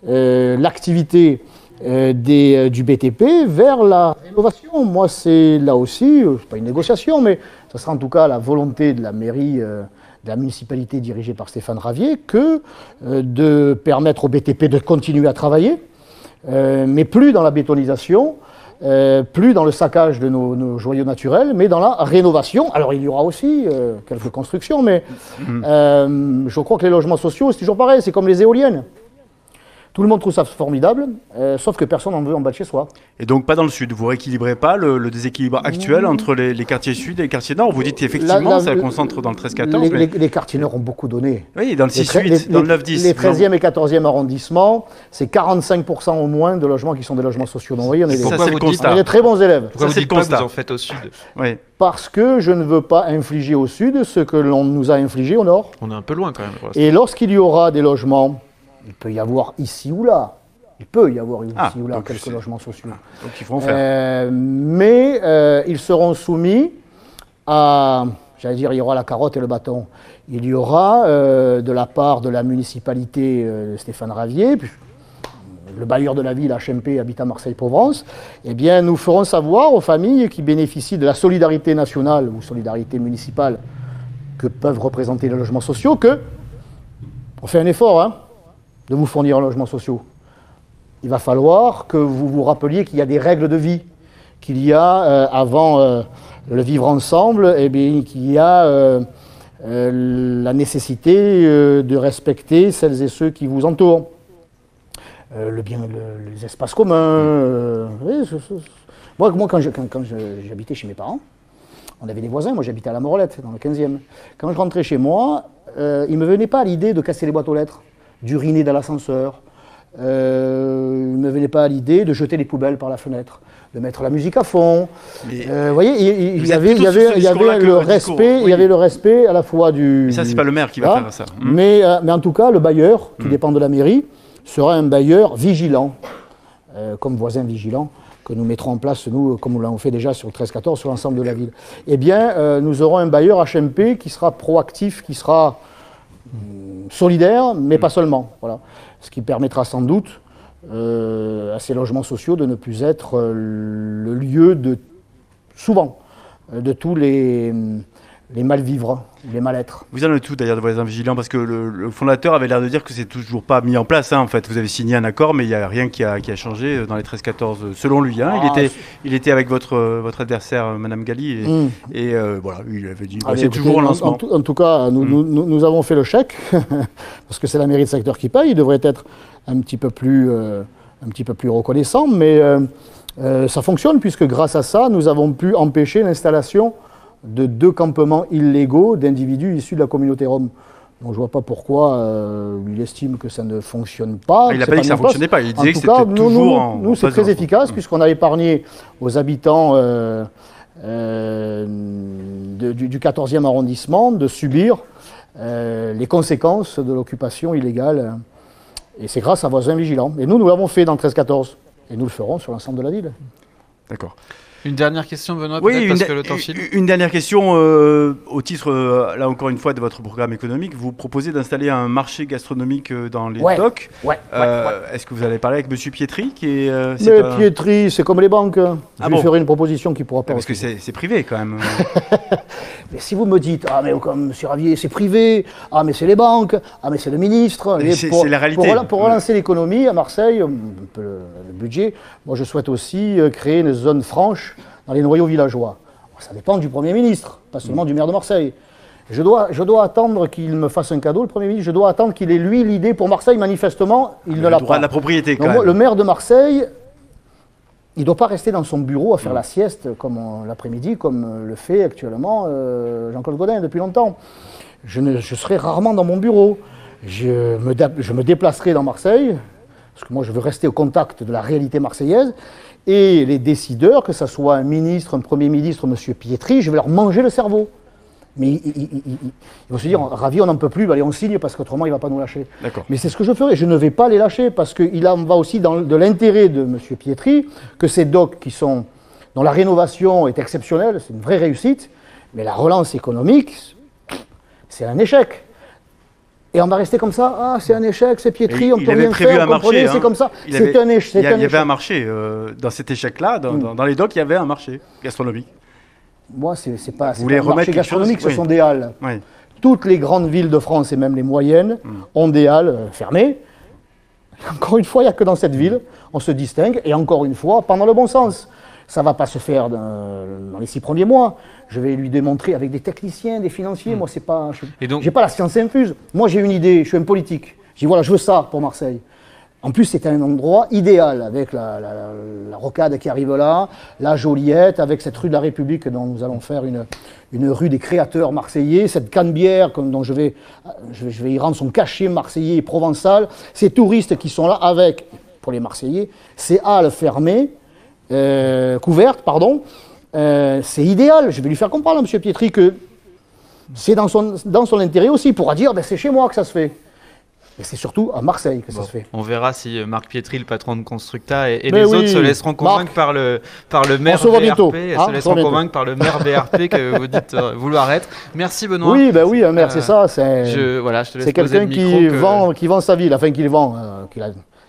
l'activité du BTP vers la rénovation. Moi, c'est là aussi, c'est pas une négociation, mais ça sera en tout cas la volonté de la mairie, de la municipalité dirigée par Stéphane Ravier, que de permettre au BTP de continuer à travailler, mais plus dans la bétonisation, plus dans le saccage de nos joyaux naturels, mais dans la rénovation. Alors il y aura aussi quelques constructions, mais je crois que les logements sociaux, c'est toujours pareil, c'est comme les éoliennes. Tout le monde trouve ça formidable, sauf que personne n'en veut en bas de chez soi. Et donc pas dans le sud, vous rééquilibrez pas le déséquilibre actuel entre les quartiers sud et les quartiers nord. Vous dites effectivement ça concentre dans le 13-14. Les quartiers nord ont beaucoup donné. Oui, dans le 6-8, dans le 9-10. Les 13e et 14e arrondissements, c'est 45% au moins de logements qui sont des logements sociaux. Donc vous voyez, on est des très bons élèves. Pourquoi vous dites pas que vous en faites au sud? Oui. Parce que je ne veux pas infliger au sud ce que l'on nous a infligé au nord. On est un peu loin quand même. Et lorsqu'il y aura des logements, il peut y avoir ici ou là. Il peut y avoir ici ou là quelques logements sociaux. Donc il faut en faire. Mais ils seront soumis à, j'allais dire, il y aura la carotte et le bâton. Il y aura de la part de la municipalité Stéphane Ravier, le bailleur de la ville HMP Habitat Marseille-Provence, eh bien nous ferons savoir aux familles qui bénéficient de la solidarité nationale ou solidarité municipale que peuvent représenter les logements sociaux que on fait un effort de vous fournir un logement social. il va falloir que vous vous rappeliez qu'il y a des règles de vie, qu'il y a, avant le vivre ensemble, eh bien, qu'il y a la nécessité de respecter celles et ceux qui vous entourent. Les espaces communs. Moi, quand j'habitais chez mes parents, on avait des voisins, moi j'habitais à la Morelette, dans le 15e. Quand je rentrais chez moi, il ne me venait pas à l'idée de casser les boîtes aux lettres, d'uriner dans l'ascenseur. Il ne me venait pas à l'idée de jeter les poubelles par la fenêtre, de mettre la musique à fond. Vous voyez, il y avait le respect, il y avait le respect à la fois du... Mais ça, c'est pas le maire qui va faire ça. Mais en tout cas, le bailleur, qui dépend de la mairie, sera un bailleur vigilant, comme voisin vigilant, que nous mettrons en place, nous, comme nous l'avons fait déjà sur le 13-14, sur l'ensemble de la ville. Eh bien, nous aurons un bailleur HMP qui sera proactif, qui sera solidaire, mais pas seulement. Voilà. Ce qui permettra sans doute à ces logements sociaux de ne plus être le lieu souvent, de tous les mal-vivre, les mal-être. Vous en êtes tout d'ailleurs de voisins vigilants, parce que le fondateur avait l'air de dire que c'est toujours pas mis en place. En fait, vous avez signé un accord, mais il n'y a rien qui a changé dans les 13-14, selon lui. Il était avec votre adversaire, Madame Galli, et voilà, il avait dit c'est toujours en lancement. En tout cas, nous avons fait le chèque, parce que c'est la mairie de secteur qui paye. Il devrait être un petit peu plus reconnaissant, mais ça fonctionne, puisque grâce à ça, nous avons pu empêcher l'installation de 2 campements illégaux d'individus issus de la communauté Rome. Donc je ne vois pas pourquoi il estime que ça ne fonctionne pas. Il n'a pas dit que ça ne fonctionnait pas, il disait que c'était toujours en... Nous, c'est très efficace, puisqu'on a épargné aux habitants du 14e arrondissement de subir les conséquences de l'occupation illégale. Et c'est grâce à voisins vigilants. Et nous l'avons fait dans le 13-14. Et nous le ferons sur l'ensemble de la ville. D'accord. Une dernière question, Benoît, oui, parce que le temps file. Une dernière question, au titre, là encore une fois, de votre programme économique. Vous proposez d'installer un marché gastronomique dans les docks. Est-ce que vous allez parler avec M. Pietri Pietri, c'est comme les banques. Je lui ferai une proposition qui pourra pas... Parce que c'est privé, quand même. Mais si vous me dites, ah mais comme M. Ravier, c'est privé, ah mais c'est les banques, ah mais c'est le ministre... C'est la réalité. Pour relancer l'économie à Marseille, le budget, moi je souhaite aussi créer une zone franche dans les noyaux villageois. Ça dépend du Premier ministre, pas seulement du maire de Marseille. Je dois attendre qu'il me fasse un cadeau, le Premier ministre. Je dois attendre qu'il ait, lui, l'idée pour Marseille. Manifestement, il ne l'a pas. Le droit de la propriété, quand même. Le maire de Marseille, il ne doit pas rester dans son bureau à faire la sieste l'après-midi, comme le fait actuellement Jean-Claude Gaudin depuis longtemps. Je serai rarement dans mon bureau. Je me déplacerai dans Marseille, parce que moi, je veux rester au contact de la réalité marseillaise. Et les décideurs, que ce soit un ministre, un Premier ministre, M. Pietri, je vais leur manger le cerveau. Mais ils vont se dire, Ravi, on n'en peut plus, allez, on signe, parce qu'autrement, il ne va pas nous lâcher. Mais c'est ce que je ferai. Je ne vais pas les lâcher, parce qu'il en va aussi de l'intérêt de M. Pietri, que ces docks dont la rénovation est exceptionnelle, c'est une vraie réussite, mais la relance économique, c'est un échec. Et on va rester comme ça, ah c'est un échec, c'est Pietri, on peut rien faire, comprenez, c'est comme ça. C'est un échec. Il y avait un marché, dans cet échec-là, dans les docks, il y avait un marché gastronomique. Moi, c'est pas un marché gastronomique, ce sont des halles. Oui. Toutes les grandes villes de France, et même les moyennes, ont des halles fermées. Encore une fois, il n'y a que dans cette ville, on se distingue, et encore une fois, pas dans le bon sens. Ça ne va pas se faire dans les 6 premiers mois. Je vais lui démontrer avec des techniciens, des financiers. Moi, j'ai pas la science infuse. Moi, j'ai une idée, je suis un politique. Je dis voilà, je veux ça pour Marseille. En plus, c'est un endroit idéal avec la rocade qui arrive là, la Joliette, avec cette rue de la République dont nous allons faire une rue des créateurs marseillais, cette Canebière dont je vais y rendre son cachet marseillais et provençal, ces touristes qui sont là avec, pour les Marseillais, ces halles fermées, couvertes, pardon. C'est idéal. Je vais lui faire comprendre à M. Pietri que c'est dans son intérêt aussi. Il pourra dire c'est chez moi que ça se fait. Et c'est surtout à Marseille que ça se fait. On verra si Marc Pietri, le patron de Constructa, et les autres se laisseront convaincre par le maire VRP que vous dites vouloir être. Merci Benoît. Oui, un maire, c'est ça. Je te laisse c'est quelqu'un qui vend sa ville, enfin qu'il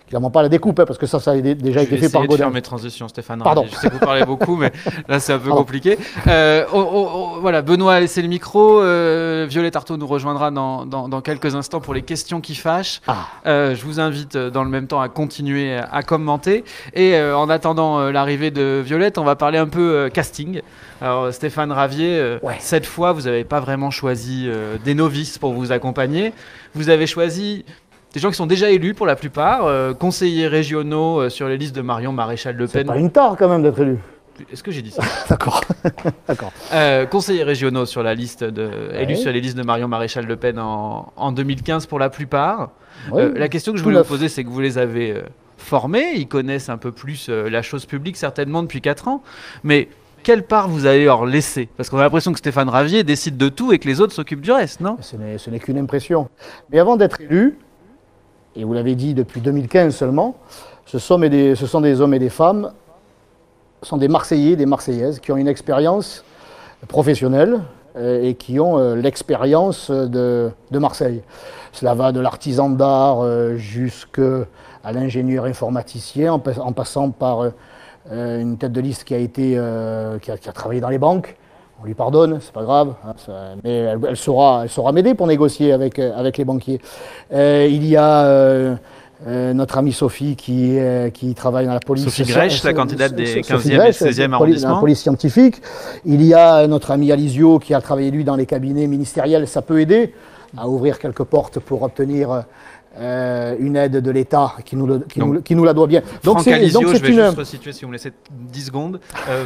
Clairement pas la découpe, hein, parce que ça a déjà été fait par Je vais essayer de Gaudin. faire mes transitions, Stéphane Pardon. Ravier. Je sais que vous parlez beaucoup, mais là, c'est un peu Pardon. compliqué. Voilà, Benoît a laissé le micro. Violette Artaud nous rejoindra dans quelques instants pour les questions qui fâchent. Je vous invite dans le même temps à continuer à commenter. Et en attendant l'arrivée de Violette, on va parler un peu casting. Alors, Stéphane Ravier, cette fois, vous n'avez pas vraiment choisi des novices pour vous accompagner. Vous avez choisi des gens qui sont déjà élus pour la plupart, conseillers régionaux sur les listes de Marion Maréchal Le C'est Pen. pas une tare quand même d'être élu. Est-ce que j'ai dit ça? D'accord. D'accord. Conseillers régionaux sur la liste élus sur les listes de Marion Maréchal Le Pen en 2015 pour la plupart. Oui, La question que je tout voulais vous neuf. poser, c'est que vous les avez formés, ils connaissent un peu plus la chose publique certainement depuis 4 ans, mais quelle part vous allez leur laisser? Parce qu'on a l'impression que Stéphane Ravier décide de tout et que les autres s'occupent du reste, non? Ce n'est qu'une impression. Mais avant d'être élu, et vous l'avez dit depuis 2015 seulement, ce sont des hommes et des femmes, ce sont des Marseillais, des Marseillaises qui ont une expérience professionnelle et qui ont l'expérience de Marseille. Cela va de l'artisan d'art jusqu'à l'ingénieur informaticien, en passant par une tête de liste qui a travaillé dans les banques. On lui pardonne, c'est pas grave, hein, mais elle saura m'aider pour négocier avec les banquiers. Il y a notre amie Sophie qui travaille dans la police. Sophie Grèche, la candidate des 15e et 16e dans arrondissements. la police scientifique. Il y a notre ami Alizio qui a travaillé lui dans les cabinets ministériels. Ça peut aider à ouvrir quelques portes pour obtenir une aide de l'État qui nous la doit bien. Franck Alizio, je vais juste resituer, si vous me laissez 10 secondes,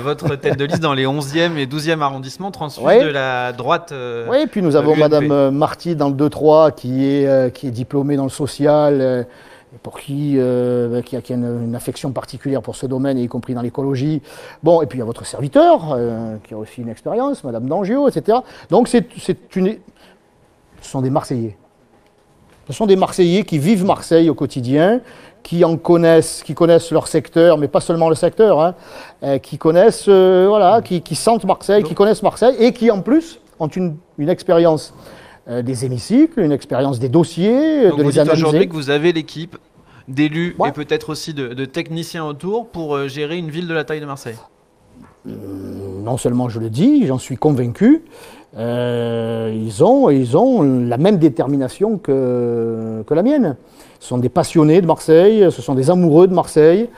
votre tête de liste dans les 11e et 12e arrondissements, transfuge de la droite. Oui, puis nous avons Madame Marty dans le 2-3 qui est diplômée dans le social, pour qui a une affection particulière pour ce domaine, y compris dans l'écologie. Bon, et puis il y a votre serviteur qui a aussi une expérience, Madame Dangio, etc. Donc ce sont des Marseillais. Ce sont des Marseillais qui vivent Marseille au quotidien, qui connaissent leur secteur, mais pas seulement le secteur, hein, qui connaissent, qui sentent Marseille, qui connaissent Marseille, et qui en plus ont une expérience des hémicycles, une expérience des dossiers, donc de vous les dites analyser. aujourd'hui que vous avez l'équipe d'élus et peut-être aussi de techniciens autour pour gérer une ville de la taille de Marseille. Non seulement je le dis, j'en suis convaincu. Ils ont la même détermination que la mienne. Ce sont des passionnés de Marseille, ce sont des amoureux de Marseille,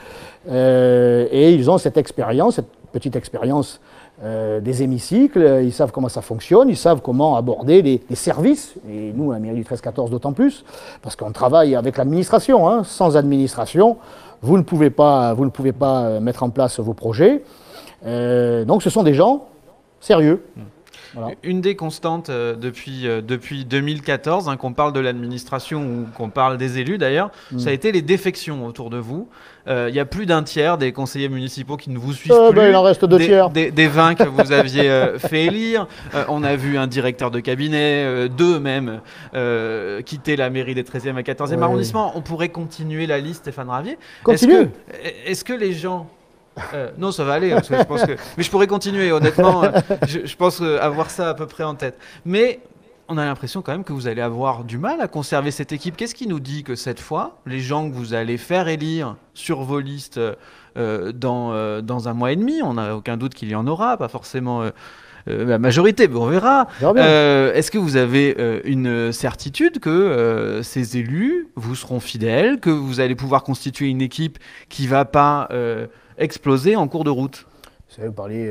et ils ont cette expérience, cette petite expérience des hémicycles. Ils savent comment ça fonctionne, ils savent comment aborder les services, et nous, la mairie du 13-14 d'autant plus, parce qu'on travaille avec l'administration, hein. Sans administration, vous ne pouvez pas mettre en place vos projets. Donc ce sont des gens sérieux. Voilà. Une des constantes depuis 2014, qu'on parle de l'administration ou qu'on parle des élus d'ailleurs, ça a été les défections autour de vous. Il y a plus d'un tiers des conseillers municipaux qui ne vous suivent plus. Il en reste 2 tiers. Des 20 que vous aviez fait élire. On a vu un directeur de cabinet, 2 même, quitter la mairie des 13e et 14e arrondissements. On pourrait continuer la liste, Stéphane Ravier. Est-ce que les gens... non, ça va aller, parce que je pense que... Mais je pourrais continuer, honnêtement. Je pense avoir ça à peu près en tête. Mais on a l'impression quand même que vous allez avoir du mal à conserver cette équipe. Qu'est-ce qui nous dit que cette fois, les gens que vous allez faire élire sur vos listes dans 1 mois et demi, on n'a aucun doute qu'il y en aura, pas forcément... la majorité, mais on verra. Est-ce que vous avez une certitude que ces élus vous seront fidèles, que vous allez pouvoir constituer une équipe qui ne va pas exploser en cours de route? Vous savez, vous parlez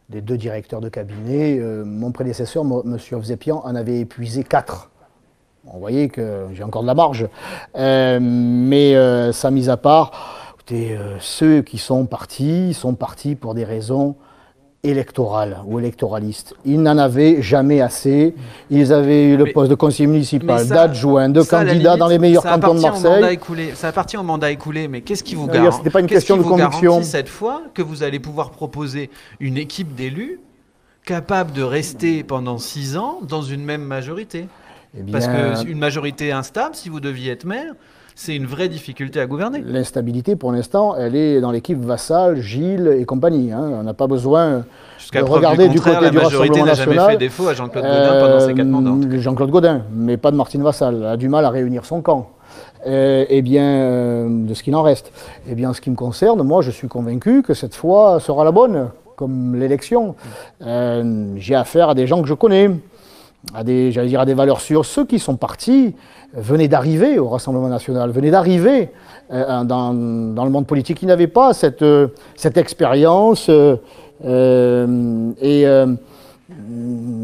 des 2 directeurs de cabinet. Mon prédécesseur, M. Ovzepian, en avait épuisé 4. Vous voyez que j'ai encore de la marge. Mais ça mis à part, écoutez, ceux qui sont partis pour des raisons électorales ou électoralistes. Ils n'en avaient jamais assez. Ils avaient eu le poste de conseiller municipal, d'adjoint, de candidat dans les meilleurs cantons de Marseille. Ça appartient au mandat écoulé, mais qu'est-ce qui vous garantit? C'était pas une question de conviction. Cette fois que vous allez pouvoir proposer une équipe d'élus capable de rester pendant 6 ans dans une même majorité? Parce qu'une majorité instable, si vous deviez être maire, c'est une vraie difficulté à gouverner. L'instabilité, pour l'instant, elle est dans l'équipe Vassal, Gilles et compagnie. Hein. On n'a pas besoin de regarder du côté du Rassemblement national. La majorité n'a jamais fait défaut à Jean-Claude Gaudin pendant ses 4 mandats. Jean-Claude Gaudin, mais pas de Martine Vassal. Elle a du mal à réunir son camp. de ce qu'il en reste. Eh bien, en ce qui me concerne, moi, je suis convaincu que cette fois sera la bonne, comme l'élection. J'ai affaire à des gens que je connais, à des valeurs sûres. Ceux qui sont partis venaient d'arriver au Rassemblement national, venaient d'arriver dans le monde politique. Ils n'avaient pas cette expérience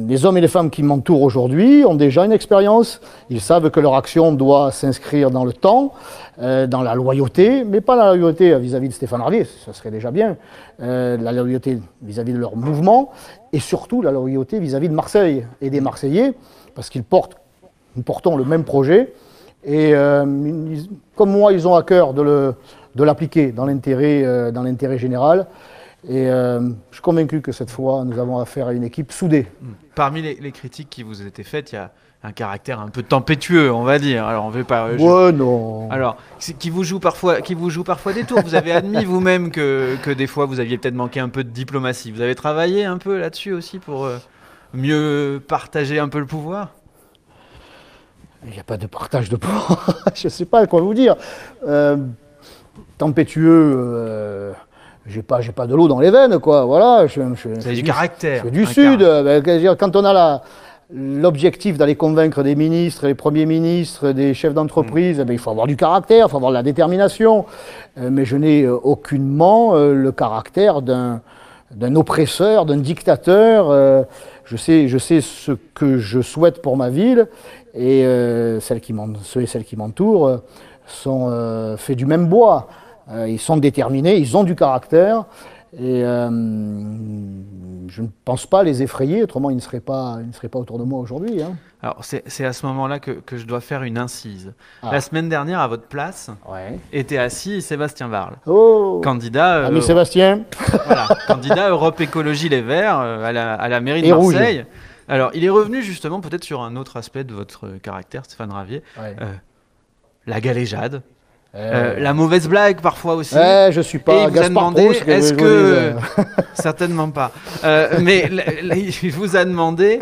les hommes et les femmes qui m'entourent aujourd'hui ont déjà une expérience. Ils savent que leur action doit s'inscrire dans le temps, dans la loyauté, mais pas la loyauté vis-à-vis de Stéphane Ravier, ça serait déjà bien, la loyauté vis-à-vis de leur mouvement, et surtout la loyauté vis-à-vis de Marseille et des Marseillais, parce nous portons le même projet, et comme moi, ils ont à cœur de l'appliquer dans l'intérêt général. Et je suis convaincu que cette fois, nous avons affaire à une équipe soudée. Parmi les critiques qui vous ont été faites, il y a un caractère un peu tempétueux, on va dire. Alors, on veut pas. Non. Alors, qui vous joue parfois des tours. Vous avez admis vous-même que des fois, vous aviez peut-être manqué un peu de diplomatie. Vous avez travaillé un peu là-dessus aussi pour mieux partager un peu le pouvoir. Il n'y a pas de partage de pouvoir. Je ne sais pas quoi vous dire. Tempétueux. J'ai pas de l'eau dans les veines, quoi. Voilà. Vous avez du caractère. Je suis du Sud. Quand on a l'objectif d'aller convaincre des ministres, des premiers ministres, des chefs d'entreprise, il faut avoir du caractère, il faut avoir de la détermination. Mais je n'ai aucunement le caractère d'un oppresseur, d'un dictateur. Je sais ce que je souhaite pour ma ville, et ceux et celles qui m'entourent sont faits du même bois. Ils sont déterminés, ils ont du caractère, et je ne pense pas les effrayer, autrement ils ne seraient pas autour de moi aujourd'hui. Hein. Alors c'est à ce moment-là que je dois faire une incise. La semaine dernière, à votre place, était assis Sébastien Barle, candidat. Ami Sébastien. Voilà, candidat Europe Écologie Les Verts à la mairie de Marseille. Rouge. Alors il est revenu justement peut-être sur un autre aspect de votre caractère, Stéphane Ravier, la galéjade. La mauvaise blague parfois aussi. Je suis pas. Et il vous a demandé, est-ce que certainement pas. Mais il vous a demandé,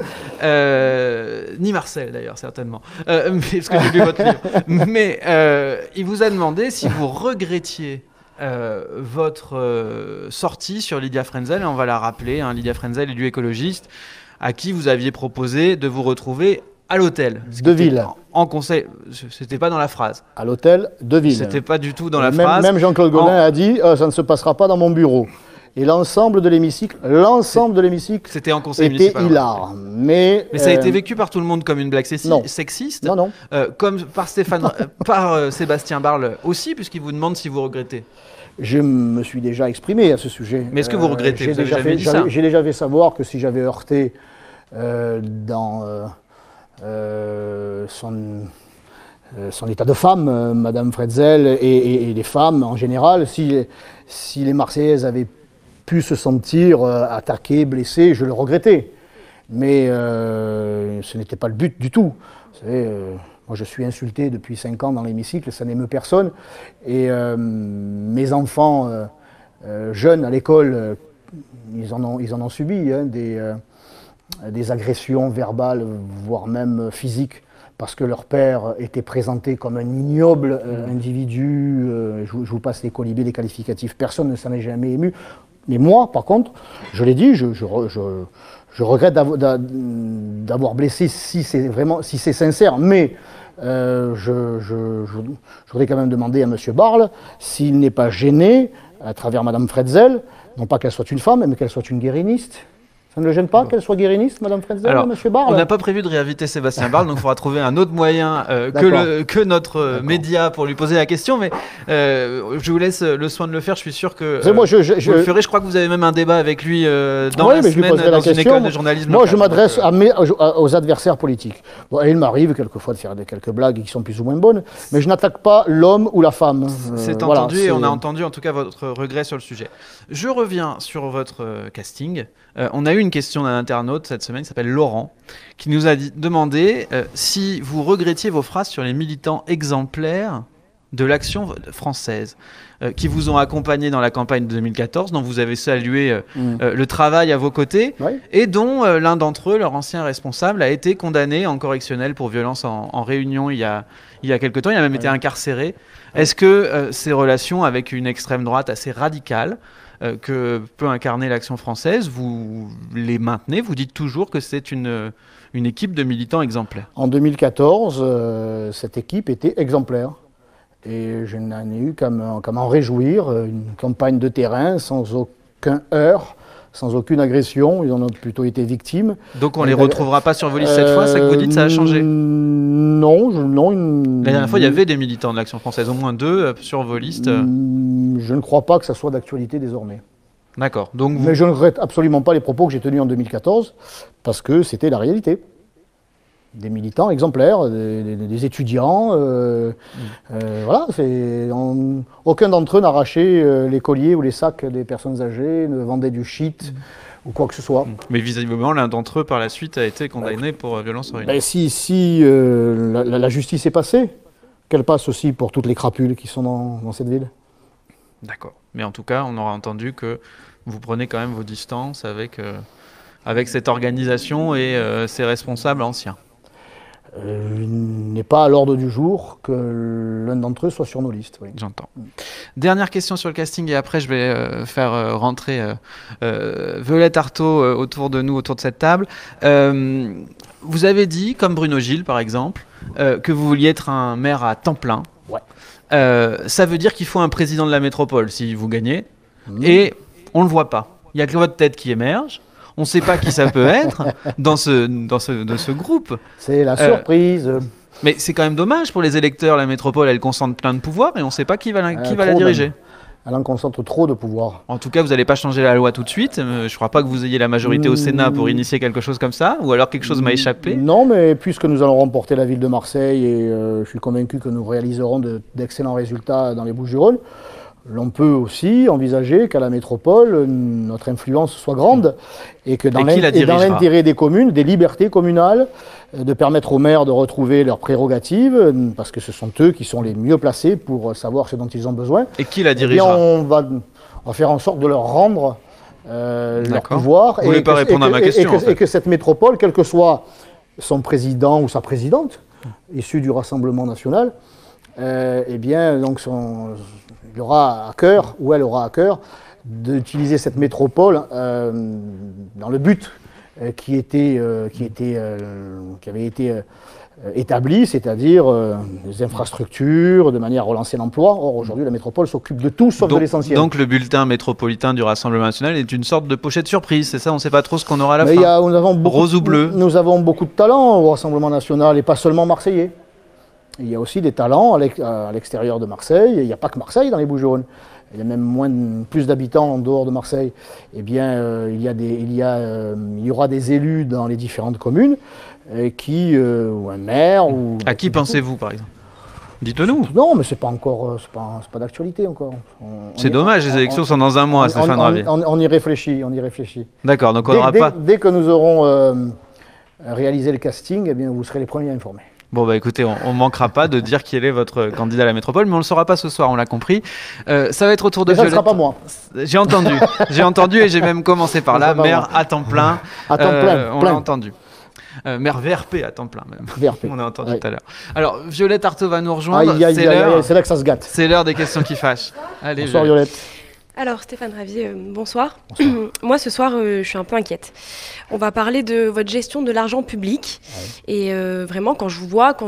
ni Marcel d'ailleurs certainement, parce que j'ai lu votre livre. Mais il vous a demandé si vous regrettiez votre sortie sur Lydia Frenzel. Et on va la rappeler. Lydia Frenzel, élue écologiste, à qui vous aviez proposé de vous retrouver à l'hôtel de ville. En conseil, c'était pas dans la phrase. À l'hôtel de ville. C'était pas du tout dans la phrase. Même Jean-Claude Gaudin a dit ça ne se passera pas dans mon bureau. Et l'ensemble de l'hémicycle, c'était en conseil était hilar. Mais ça a été vécu par tout le monde comme une blague sexiste. Non. Comme par Sébastien Barle aussi, puisqu'il vous demande si vous regrettez. Je me suis déjà exprimé à ce sujet. Mais est-ce que vous regrettez? J'ai déjà fait savoir que si j'avais heurté dans son état de femme, Madame Frenzel, et les femmes en général, si les Marseillaises avaient pu se sentir attaquées, blessées, je le regrettais. Mais ce n'était pas le but du tout. Vous savez, moi je suis insulté depuis 5 ans dans l'hémicycle, ça n'émeut personne. Et mes enfants jeunes à l'école, ils en ont subi des agressions verbales, voire même physiques, parce que leur père était présenté comme un ignoble individu. Je vous passe les colibés, les qualificatifs. Personne ne s'en est jamais ému. Mais moi, par contre, je l'ai dit, je regrette d'avoir blessé si c'est sincère. Mais je voudrais quand même demander à M. Barle s'il n'est pas gêné, à travers Mme Frenzel, non pas qu'elle soit une femme, mais qu'elle soit une guériniste. Ça ne le gêne pas qu'elle soit guériniste, Mme Frenzel, M. Barle? On n'a pas prévu de réinviter Sébastien Barle, donc il faudra trouver un autre moyen que notre média pour lui poser la question. Mais je vous laisse le soin de le faire. Je suis sûr que vous le ferez. Je crois que vous avez même un débat avec lui dans la semaine dans une école de journalisme. Moi, je m'adresse aux adversaires politiques. Bon, il m'arrive quelquefois de faire quelques blagues qui sont plus ou moins bonnes, mais je n'attaque pas l'homme ou la femme. C'est entendu et on a entendu en tout cas votre regret sur le sujet. Je reviens sur votre casting. On a eu une question d'un internaute cette semaine qui s'appelle Laurent, qui nous a demandé si vous regrettiez vos phrases sur les militants exemplaires de l'Action française qui vous ont accompagné dans la campagne de 2014, dont vous avez salué le travail à vos côtés, et dont l'un d'entre eux, leur ancien responsable, a été condamné en correctionnel pour violence en réunion il y a quelque temps. Il a même été incarcéré. Est-ce que ces relations avec une extrême droite assez radicale que peut incarner l'Action française, vous les maintenez? Vous dites toujours que c'est une équipe de militants exemplaires. En 2014, cette équipe était exemplaire. Et je n'en ai eu qu'à m'en réjouir. Une campagne de terrain sans aucun heurt, sans aucune agression. Ils en ont plutôt été victimes. Donc on ne les retrouvera pas sur vos listes cette fois, c'est que vous dites, ça a changé? Non. La dernière fois, il y avait des militants de l'Action française, au moins 2 sur vos listes. Je ne crois pas que ça soit d'actualité désormais. D'accord. Donc Mais je ne regrette absolument pas les propos que j'ai tenus en 2014, parce que c'était la réalité. Des militants exemplaires, des étudiants, voilà. Aucun d'entre eux n'arrachait les colliers ou les sacs des personnes âgées, ne vendait du shit ou quoi que ce soit. Mais visiblement, l'un d'entre eux, par la suite, a été condamné pour violence en réunion. Si la justice est passée, qu'elle passe aussi pour toutes les crapules qui sont dans cette ville. D'accord. Mais en tout cas, on aura entendu que vous prenez quand même vos distances avec cette organisation et ses responsables anciens. Il n'est pas à l'ordre du jour que l'un d'entre eux soit sur nos listes. Oui. J'entends. Dernière question sur le casting et après je vais faire rentrer Violette Artaud autour de cette table. Vous avez dit, comme Bruno Gilles par exemple, que vous vouliez être un maire à temps plein. Ouais. Ça veut dire qu'il faut un président de la métropole si vous gagnez. Et on ne le voit pas. Il n'y a que votre tête qui émerge. On ne sait pas qui ça peut être dans ce groupe. C'est la surprise. Mais c'est quand même dommage pour les électeurs. La métropole, elle concentre plein de pouvoirs et on ne sait pas qui va la diriger. Elle en concentre trop de pouvoir. En tout cas, vous n'allez pas changer la loi tout de suite. Je ne crois pas que vous ayez la majorité au Sénat pour initier quelque chose comme ça. Ou alors quelque chose m'a échappé. Non, mais puisque nous allons remporter la ville de Marseille et je suis convaincu que nous réaliserons d'excellents résultats dans les Bouches-du-Rhône, l'on peut aussi envisager qu'à la métropole, notre influence soit grande et que dans l'intérêt des communes, des libertés communales, de permettre aux maires de retrouver leurs prérogatives, parce que ce sont eux qui sont les mieux placés pour savoir ce dont ils ont besoin. Et qui la dirigera ? On va faire en sorte de leur rendre leur pouvoir. Vous ne voulez pas répondre à ma question. Et que cette métropole, quel que soit son président ou sa présidente, issue du Rassemblement national, eh bien, donc il aura à cœur, ou elle aura à cœur, d'utiliser cette métropole dans le but qui avait été établi, c'est-à-dire des infrastructures, de manière à relancer l'emploi. Or, aujourd'hui, la métropole s'occupe de tout sauf de l'essentiel. Donc, le bulletin métropolitain du Rassemblement national est une sorte de pochette surprise, c'est ça? On ne sait pas trop ce qu'on aura à la fin. Rose ou bleu? Nous avons beaucoup de talents au Rassemblement national, et pas seulement marseillais. Il y a aussi des talents à l'extérieur de Marseille. Il n'y a pas que Marseille dans les Bouches-du-Rhône. Il y a même plus d'habitants en dehors de Marseille. Eh bien, il y aura des élus dans les différentes communes ou un maire. À qui pensez-vous, par exemple? Dites-nous. Non, mais c'est pas encore, c'est pas d'actualité encore. C'est dommage, les élections sont dans un mois, Stéphane Ravier. On y réfléchit, D'accord, donc on n'aura pas. Dès que nous aurons réalisé le casting, eh bien, vous serez les premiers informés. Bon, bah écoutez, on ne manquera pas de dire qui est votre candidat à la métropole, mais on ne le saura pas ce soir, on l'a compris. Ça va être au tour de Violette. Ça ne sera pas moi. J'ai entendu et j'ai même commencé par là, maire à temps plein. À temps plein. On l'a entendu. Maire VRP à temps plein même. VRP. On a entendu tout à l'heure. Alors, Violette Artaud va nous rejoindre. C'est là que ça se gâte. C'est l'heure des questions qui fâchent. Allez, bonsoir Violette. Alors Stéphane Ravier, bonsoir. Moi ce soir je suis un peu inquiète. On va parler de votre gestion de l'argent public. Ouais. Et vraiment quand je vois ce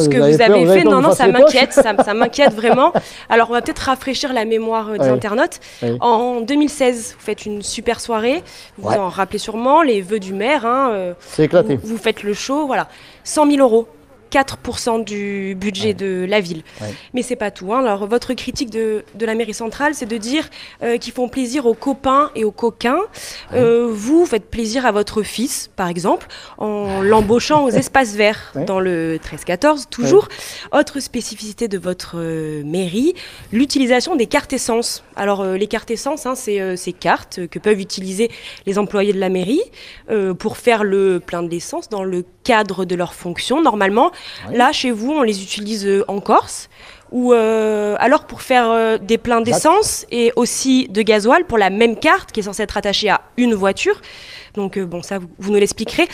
que vous avez fait, non ça m'inquiète, ça m'inquiète vraiment. Alors on va peut-être rafraîchir la mémoire des internautes. Ouais. En 2016, vous faites une super soirée, vous en rappelez sûrement, les vœux du maire. C'est éclaté. Vous faites le show, voilà. 100 000 €. 4% du budget de la ville. Ouais. Mais c'est pas tout. Alors, votre critique de la mairie centrale, c'est de dire qu'ils font plaisir aux copains et aux coquins. Vous faites plaisir à votre fils, par exemple, en l'embauchant aux espaces verts dans le 13-14, toujours. Autre spécificité de votre mairie, l'utilisation des cartes essence. Alors, les cartes essence, c'est ces cartes que peuvent utiliser les employés de la mairie pour faire le plein de l'essence dans le cadre de leur fonction, normalement. Là, chez vous, on les utilise en Corse. ou alors pour faire des pleins d'essence et aussi de gasoil pour la même carte qui est censée être attachée à une voiture. Donc bon, ça, vous nous l'expliquerez.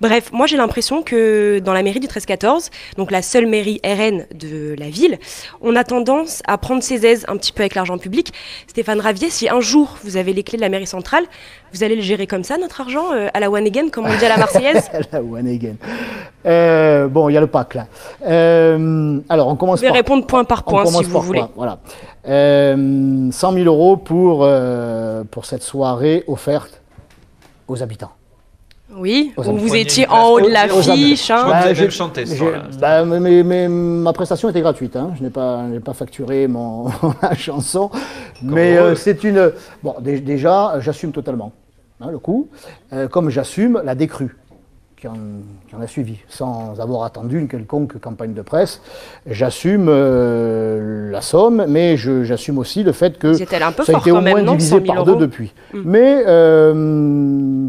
Bref, moi j'ai l'impression que dans la mairie du 13-14, donc la seule mairie RN de la ville, on a tendance à prendre ses aises un petit peu avec l'argent public. Stéphane Ravier, si un jour vous avez les clés de la mairie centrale, vous allez le gérer comme ça, notre argent, à la one again, comme on dit à la Marseillaise? La one again. Bon, il y a le pack là. Alors, on commence par... Vous pouvez répondre point par point si vous voulez. Voilà. 100 000 euros pour cette soirée offerte aux habitants. Oui, vous étiez en haut de l'affiche. J'ai chanté ça. Mais ma prestation était gratuite. Hein. Je n'ai pas facturé la chanson. Mais c'est une... Bon, déjà, j'assume totalement le coup. Comme j'assume la décrue qui en a suivi, sans avoir attendu une quelconque campagne de presse. J'assume la somme, mais j'assume aussi le fait que ça a été au moins divisé par 2 depuis. Mais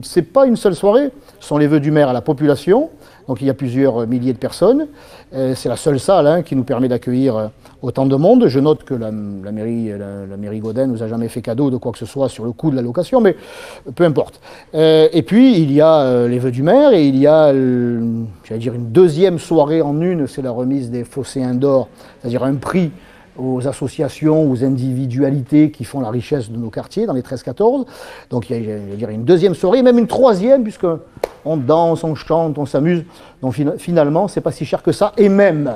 c'est pas une seule soirée, ce sont les vœux du maire à la population, donc il y a plusieurs milliers de personnes. C'est la seule salle qui nous permet d'accueillir autant de monde. Je note que la mairie Gaudin nous a jamais fait cadeau de quoi que ce soit sur le coût de la location, mais peu importe. Et puis il y a les vœux du maire et il y a, j'allais dire, une deuxième soirée en une, c'est la remise des phocéens d'or, c'est-à-dire un prix aux associations, aux individualités qui font la richesse de nos quartiers dans les 13-14. Donc il y a une deuxième soirée, même une troisième, puisqu'on danse, on chante, on s'amuse. Donc finalement, c'est pas si cher que ça. Et même,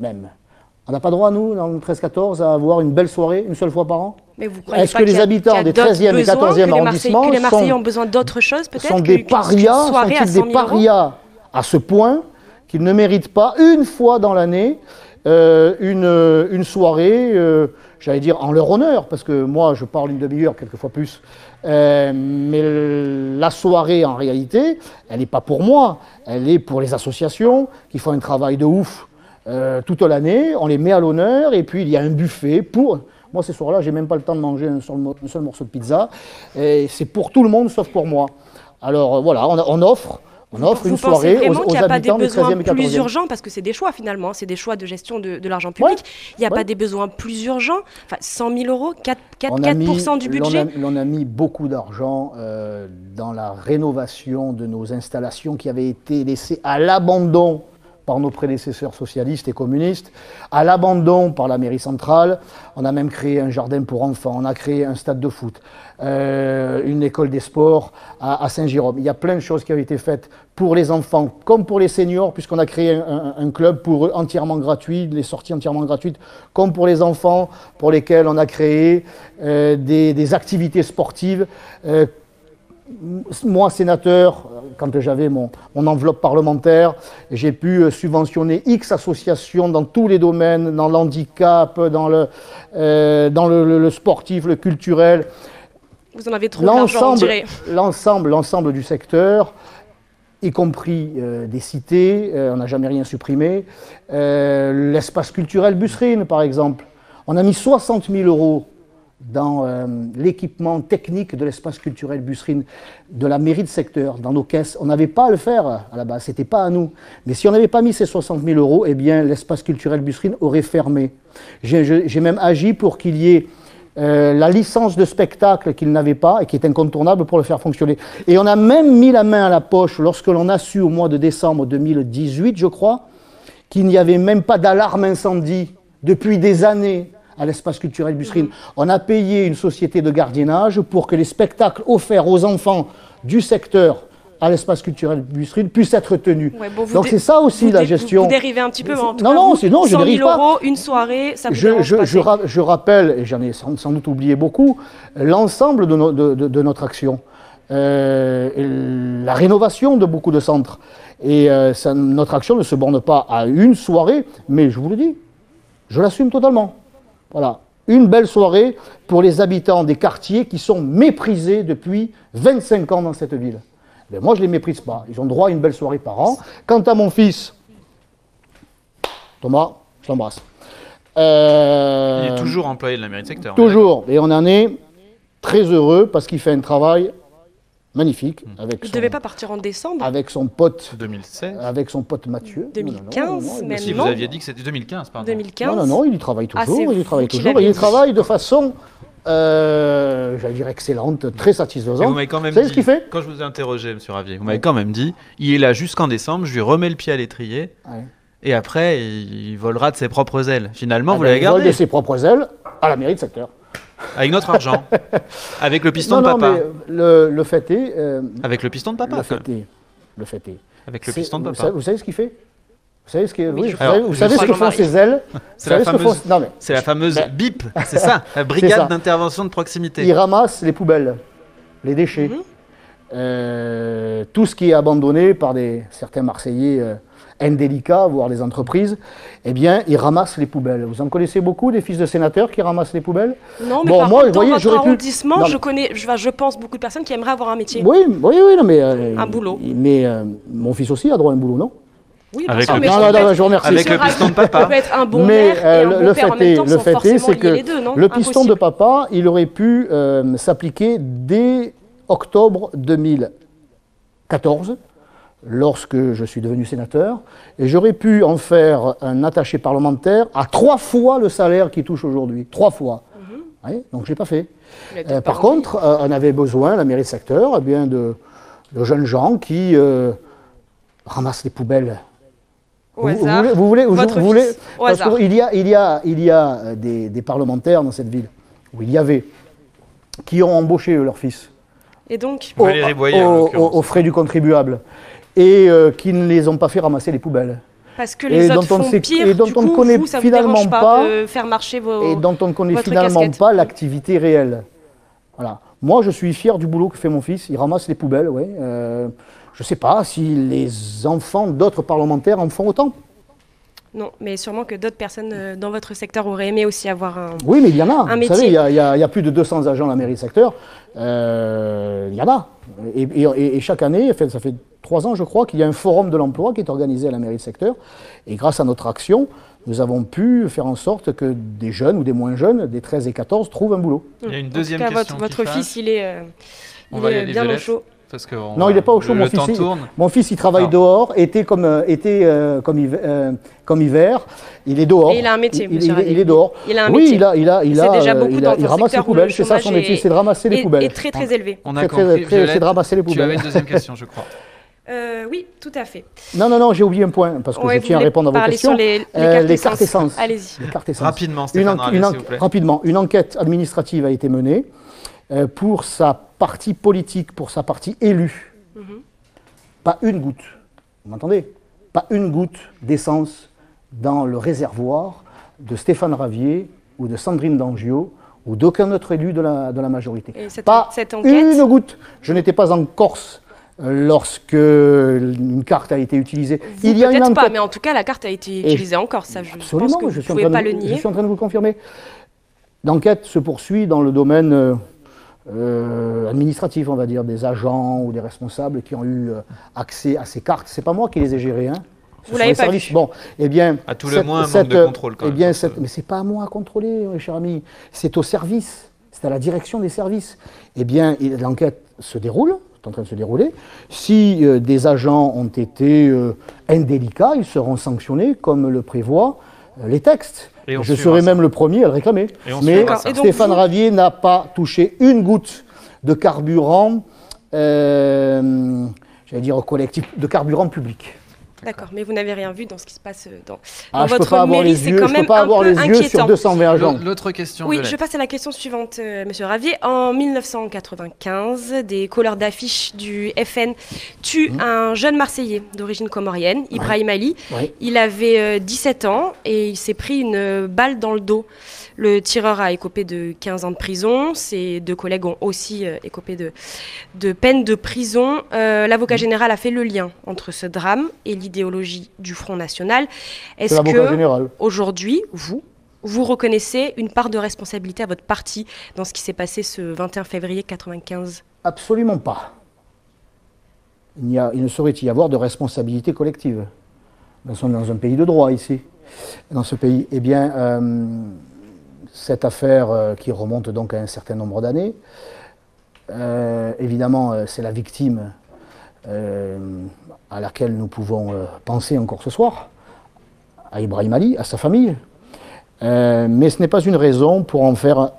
on n'a pas droit, nous, dans le 13-14, à avoir une belle soirée une seule fois par an? Mais vous croyez Est-ce que les habitants des 13e et 14e arrondissements que les Marseillais ont besoin d'autre chose, peut-être, sont des parias, sont-ils des parias à ce point qu'ils ne méritent pas une fois dans l'année une soirée, j'allais dire en leur honneur, parce que moi je parle une demi-heure, quelquefois plus, mais la soirée en réalité, elle n'est pas pour moi, elle est pour les associations qui font un travail de ouf toute l'année, on les met à l'honneur, et puis il y a un buffet pour... Moi ces soirs-là, j'ai même pas le temps de manger un seul morceau de pizza, et c'est pour tout le monde sauf pour moi. Alors voilà, on offre une soirée aux habitants des 13e et 14e. Plus urgents, parce que c'est des choix finalement, c'est des choix de gestion de l'argent public. Il n'y a pas des besoins plus urgents, 100 000 euros, 4% du budget. On a mis beaucoup d'argent dans la rénovation de nos installations qui avaient été laissées à l'abandon par nos prédécesseurs socialistes et communistes, à l'abandon par la mairie centrale. On a même créé un jardin pour enfants, on a créé un stade de foot, une école des sports à Saint-Jérôme. Il y a plein de choses qui ont été faites pour les enfants comme pour les seniors, puisqu'on a créé un club pour eux entièrement gratuit, les sorties entièrement gratuites, comme pour les enfants pour lesquels on a créé des activités sportives. Moi, sénateur, quand j'avais mon enveloppe parlementaire, j'ai pu subventionner X associations dans tous les domaines, dans l'handicap, dans le sportif, le culturel. Vous en avez trop d'argent, on dirait. L'ensemble du secteur, y compris des cités, on n'a jamais rien supprimé. L'espace culturel Busserine, par exemple. On a mis 60 000 euros dans l'équipement technique de l'espace culturel Busserine, de la mairie de secteur, dans nos caisses. On n'avait pas à le faire à la base, c'était pas à nous. Mais si on n'avait pas mis ces 60 000 euros, eh bien l'espace culturel Busserine aurait fermé. J'ai même agi pour qu'il y ait la licence de spectacle qu'il n'avait pas et qui est incontournable pour le faire fonctionner. Et on a même mis la main à la poche lorsque l'on a su au mois de décembre 2018, je crois, qu'il n'y avait même pas d'alarme incendie depuis des années à l'espace culturel Busserine. On a payé une société de gardiennage pour que les spectacles offerts aux enfants du secteur à l'espace culturel Busserine puissent être tenus. Ouais, bon, donc c'est ça aussi la gestion. Vous dérivez un petit peu, en tout cas, non, je dérive pas. 100 000 euros, une soirée, ça vous je rappelle, et j'en ai sans doute oublié beaucoup, l'ensemble de notre action. La rénovation de beaucoup de centres. Et notre action ne se borne pas à une soirée, mais je vous le dis, je l'assume totalement. Voilà, une belle soirée pour les habitants des quartiers qui sont méprisés depuis 25 ans dans cette ville. Mais moi, je ne les méprise pas. Ils ont droit à une belle soirée par an. Quant à mon fils, Thomas, je l'embrasse. Il est toujours employé de la mairie de secteur. Toujours. Et on en est très heureux parce qu'il fait un travail magnifique. Il ne devait pas partir en décembre. Avec son pote. 2016. Avec son pote Mathieu. 2015 même. Si vous aviez dit que c'était 2015, pardon. 2015. Non, il y travaille toujours. c'est Il y travaille vous qui toujours. l'avez Et il dit. travaille de façon, j'allais dire excellente, très Et satisfaisante. vous m'avez quand même Vous savez dit, ce qu'il fait quand je vous ai interrogé, M. Ravier, vous m'avez quand même dit, il est là jusqu'en décembre, je lui remets le pied à l'étrier, Ouais. et après, il volera de ses propres ailes. Finalement, vous Ah ben, l'avez il vole gardé, de ses propres ailes à la mairie de secteur. avec notre argent, avec le piston Non, de papa. mais le fait est... Avec le piston de papa, le quand même. fait est... Le fait est... Avec le c'est- piston de vous papa. savez- Vous savez ce qu'il fait? Vous savez ce qu'il Oui, oui, je vous Alors, savez- vous je savez ce crois que font Jean-Marie. ses ailes? Vous C'est la savez ce que fameuse, font- non, mais c'est la fameuse Ben, BIP, c'est ça, la ça. brigade d'intervention de proximité. il ramasse les poubelles, les déchets. Tout ce qui est abandonné par certains Marseillais indélicats, voire des entreprises, eh bien, ils ramassent les poubelles. Vous en connaissez beaucoup, des fils de sénateurs qui ramassent les poubelles? Non, mais Bon, par moi, contre, vous dans voyez, votre j'aurais pu- arrondissement, Non, je pense beaucoup de personnes qui aimeraient avoir un métier. Oui, non, mais... Un boulot. Mais mon fils aussi a droit à un boulot, non? Oui, Avec bien sûr, le mais piston- ça peut être- je vous remercie. Avec le Monsieur piston de Ravier papa. peut être un bon Mais maire et un bon le père en fait même est, temps le sans fait est, forcément c'est que lier les deux, non? le piston Impossible. de papa, il aurait pu s'appliquer dès octobre 2014, lorsque je suis devenu sénateur, et j'aurais pu en faire un attaché parlementaire à 3 fois le salaire qu'il touche aujourd'hui. 3 fois. Oui, donc je l'ai pas fait. Il a peut-être Par pas envie. contre, on avait besoin, la mairie de secteur, eh bien, de jeunes gens qui ramassent les poubelles. Au hasard. Vous voulez, Votre vous voulez fils. Au parce hasard. qu'il y a des parlementaires dans cette ville, où il y avait, qui ont embauché leur fils Et donc, Valérie Boyer, en l'occurrence. aux frais du contribuable, et qui ne les ont pas fait ramasser les poubelles. parce que les Et autres dont on font sait- pire, et dont du on ne coup, connaît vous, ça vous finalement dérange pas, de faire marcher vos... Et dont on ne connaît votre finalement casquette. pas l'activité réelle. Voilà. Moi, je suis fier du boulot que fait mon fils. Il ramasse les poubelles, oui. Je ne sais pas si les enfants d'autres parlementaires en font autant. Non, mais sûrement que d'autres personnes dans votre secteur auraient aimé aussi avoir un... Oui, mais il y en a. Un Vous métier. savez, il y a plus de 200 agents à la mairie de secteur. Il y en a. Et chaque année, enfin, ça fait 3 ans, je crois, qu'il y a un forum de l'emploi qui est organisé à la mairie de secteur. Et grâce à notre action, nous avons pu faire en sorte que des jeunes ou des moins jeunes, des 13 et 14, trouvent un boulot. Il y a une En tout deuxième cas, question. votre qui fils, fâche. il est On va y aller bien au violette, chaud. parce que Non, il n'est pas au chaud, mon le temps fils. tourne. Mon fils, il travaille Non. dehors, été comme hiver. Il est dehors. Et il a un métier, Il, monsieur Ravier. il est dehors. Il a un oui, métier. il C'est déjà beaucoup dans il un ramasse les secteur où poubelles. le C'est ça son chômage métier, c'est de ramasser les poubelles. est très très élevé. On a Très, compris, très, Violette, c'est de ramasser les tu avais poubelles. une deuxième question, je crois. Oui, tout à fait. Non, j'ai oublié un point, parce que Ouais, je vous tiens à voulez répondre à vos parler questions. sur les cartes les cartes essence. essence. Allez-y. Les cartes essence. Rapidement, Stéphane Ravier, s'il vous plaît. Rapidement, une enquête administrative a été menée pour sa partie politique, pour sa partie élue. Pas une goutte, vous m'entendez? Pas une goutte d'essence dans le réservoir de Stéphane Ravier ou de Sandrine Dangio ou d'aucun autre élu de la majorité. Et cette Pas enquête, une goutte. Je n'étais pas en Corse lorsque une carte a été utilisée. vous Il y a une peut-être pas, enquête. mais en tout cas, la carte a été utilisée encore. Ça, je Absolument, pense que vous je ne suis en pouvez train pas de- le nier. Je suis en train de vous le confirmer. L'enquête se poursuit dans le domaine administratif, on va dire, des agents ou des responsables qui ont eu accès à ces cartes. C'est pas moi qui les ai gérées, hein. Ce Vous sont l'avez les pas services. vu. Bon, eh bien, À tout le moins, un manque de contrôle, quand eh même, bien, sur ce- mais c'est pas à moi à contrôler, cher ami. C'est au service. C'est à la direction des services. Eh bien, l'enquête se déroule. C'est en train de se dérouler. Si des agents ont été indélicats, ils seront sanctionnés comme le prévoient les textes. Et on Je suivra serai ça. même le premier à le réclamer. Et on Mais suivra ça. Et donc Stéphane vous- Ravier n'a pas touché une goutte de carburant, j'allais dire collectif, de carburant public. D'accord, mais vous n'avez rien vu dans ce qui se passe dans Ah, je peux votre pas avoir mairie. les C'est yeux, quand je peux même pas un avoir peu les yeux sur inquiétant. 220 agents. L'autre question, Oui, Violette. je passe à la question suivante, Monsieur Ravier. En 1995, des colleurs d'affiches du FN tuent un jeune Marseillais d'origine comorienne, Ibrahim Ali. Oui. Il avait 17 ans et il s'est pris une balle dans le dos. Le tireur a écopé de 15 ans de prison. Ses 2 collègues ont aussi écopé de peine de prison. L'avocat général a fait le lien entre ce drame et l'idéologie du Front National. C'est Est-ce l'avocat que général. aujourd'hui, vous reconnaissez une part de responsabilité à votre parti dans ce qui s'est passé ce 21 février 1995? Absolument pas. Il ne saurait y avoir de responsabilité collective. Nous sommes dans un pays de droit ici. Dans ce pays, eh bien, cette affaire qui remonte donc à un certain nombre d'années évidemment, c'est la victime à laquelle nous pouvons penser encore ce soir, à Ibrahim Ali, à sa famille. Mais ce n'est pas une raison pour en faire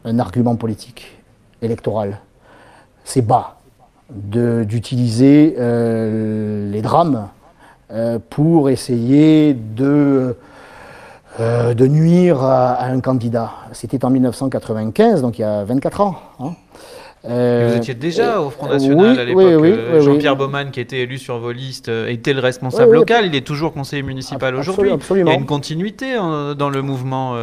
un argument politique, électoral. C'est bas d'utiliser les drames pour essayer de nuire à un candidat. C'était en 1995, donc il y a 24 ans. Hein. Vous étiez déjà au Front National à l'époque. Jean-Pierre Baumann, qui était élu sur vos listes, était le responsable local. Il est toujours conseiller municipal aujourd'hui. Il y a une continuité dans le mouvement.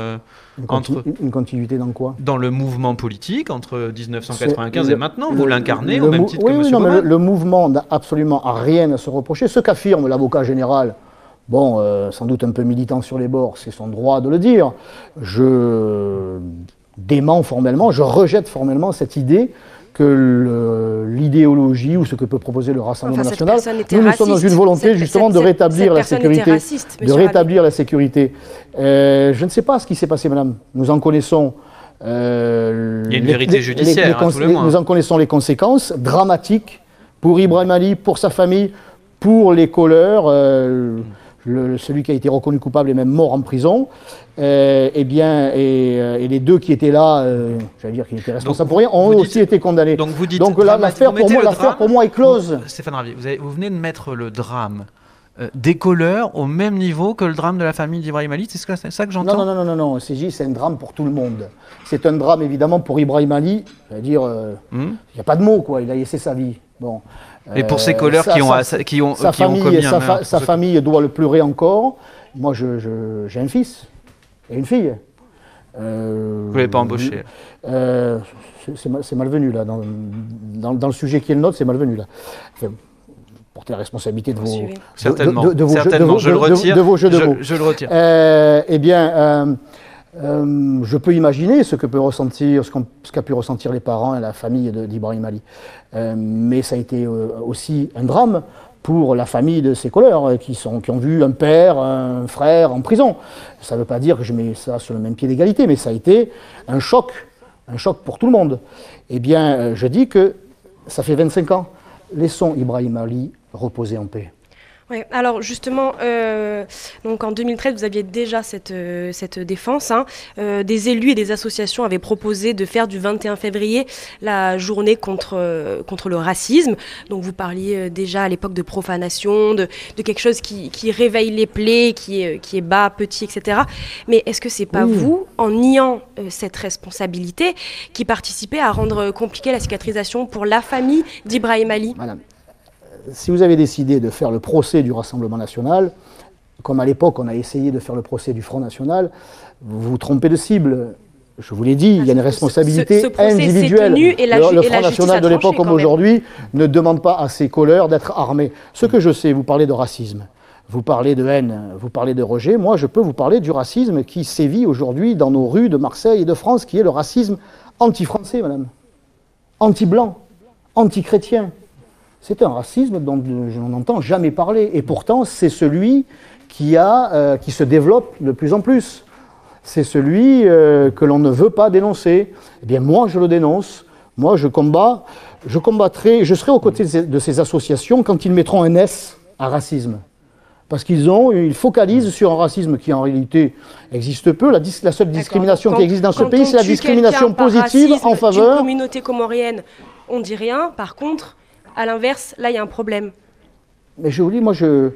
Une continuité dans quoi? Dans le mouvement politique entre 1995 et maintenant. Vous l'incarnez au même titre que M. Baumann. Le mouvement n'a absolument rien à se reprocher. Ce qu'affirme l'avocat général, sans doute un peu militant sur les bords, c'est son droit de le dire. Je dément formellement, je rejette formellement cette idée que l'idéologie ou ce que peut proposer le Rassemblement national, nous sommes dans une volonté justement de rétablir la sécurité. La sécurité. Je ne sais pas ce qui s'est passé, madame. Nous en connaissons. Il y a une vérité judiciaire, à tout le moins. Nous en connaissons les conséquences dramatiques pour Ibrahim Ali, pour sa famille, pour les colleurs. Celui qui a été reconnu coupable est même mort en prison. Et les deux qui étaient là, j'allais dire qu'ils étaient responsables pour rien, ont aussi été condamnés. Donc vous dites, l'affaire pour moi est close. Stéphane Ravier, vous venez de mettre le drame des colleurs au même niveau que le drame de la famille d'Ibrahim Ali, c'est ça que j'entends? Non, c'est un drame pour tout le monde. C'est un drame évidemment pour Ibrahim Ali, c'est-à-dire, il n'y a pas de mots, quoi, il a laissé sa vie. Bon. Et pour ces colleurs qui ont commis un meurtre. Sa famille doit le pleurer encore. Moi, j'ai un fils et une fille. Vous ne l'avez pas embauché? C'est malvenu, là. Dans le sujet qui est le nôtre, c'est malvenu, là. Enfin, porter la responsabilité de vos... Certainement. Je le retire. De vos jeux de mots. Je le retire. Je peux imaginer ce qu'a pu ressentir les parents et la famille d'Ibrahim Ali. Mais ça a été aussi un drame pour la famille de ces colleurs qui ont vu un père, un frère en prison. Ça ne veut pas dire que je mets ça sur le même pied d'égalité, mais ça a été un choc pour tout le monde. Eh bien, je dis que ça fait 25 ans. Laissons Ibrahim Ali reposer en paix. Oui, alors justement, donc en 2013, vous aviez déjà cette défense. Des élus et des associations avaient proposé de faire du 21 février la journée contre le racisme. Donc vous parliez déjà à l'époque de profanation, de quelque chose qui réveille les plaies, qui est bas, petit, etc. Mais est-ce que c'est pas vous, en niant cette responsabilité, qui participez à rendre compliquée la cicatrisation pour la famille d'Ibrahim Ali? Madame, si vous avez décidé de faire le procès du Rassemblement national, comme à l'époque on a essayé de faire le procès du Front national, vous vous trompez de cible. Je vous l'ai dit, il y a une responsabilité individuelle. Le Front national de l'époque comme aujourd'hui ne demande pas à ses colleurs d'être armés. Ce que je sais, vous parlez de racisme, vous parlez de haine, vous parlez de rejet. Moi, je peux vous parler du racisme qui sévit aujourd'hui dans nos rues de Marseille et de France, qui est le racisme anti-français, madame. Anti-blanc, anti-chrétien. C'est un racisme dont je n'en entends jamais parler. Et pourtant, c'est celui qui se développe de plus en plus. C'est celui que l'on ne veut pas dénoncer. Eh bien, moi, je le dénonce. Moi, je combattrai, je serai aux côtés de ces associations quand ils mettront un S à racisme. Parce ils focalisent sur un racisme qui, en réalité, existe peu. La seule discrimination qui existe dans ce pays, c'est la discrimination positive en faveur d'une communauté comorienne. On ne dit rien. Par contre, à l'inverse, là, il y a un problème. Mais je vous dis, moi, je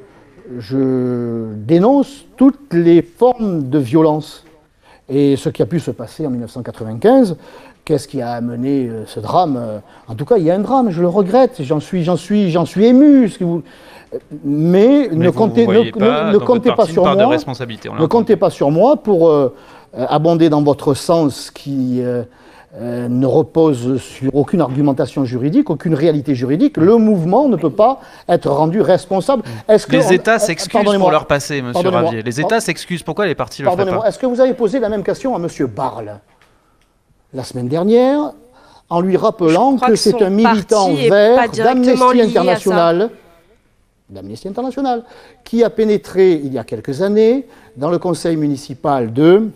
dénonce toutes les formes de violence. Et ce qui a pu se passer en 1995, qu'est-ce qui a amené ce drame? En tout cas, il y a un drame, je le regrette, j'en suis ému. Mais ne comptez pas sur moi. Ne comptez pas sur moi pour abonder dans votre sens qui ne repose sur aucune argumentation juridique, aucune réalité juridique. Le mouvement ne peut pas être rendu responsable. Les États s'excusent pour leur passé, monsieur Ravier. Les États s'excusent. Pourquoi les partis le feraient pas? Est-ce que vous avez posé la même question à monsieur Barle la semaine dernière, en lui rappelant que c'est un militant vert d'Amnesty International, qui a pénétré il y a quelques années dans le conseil municipal de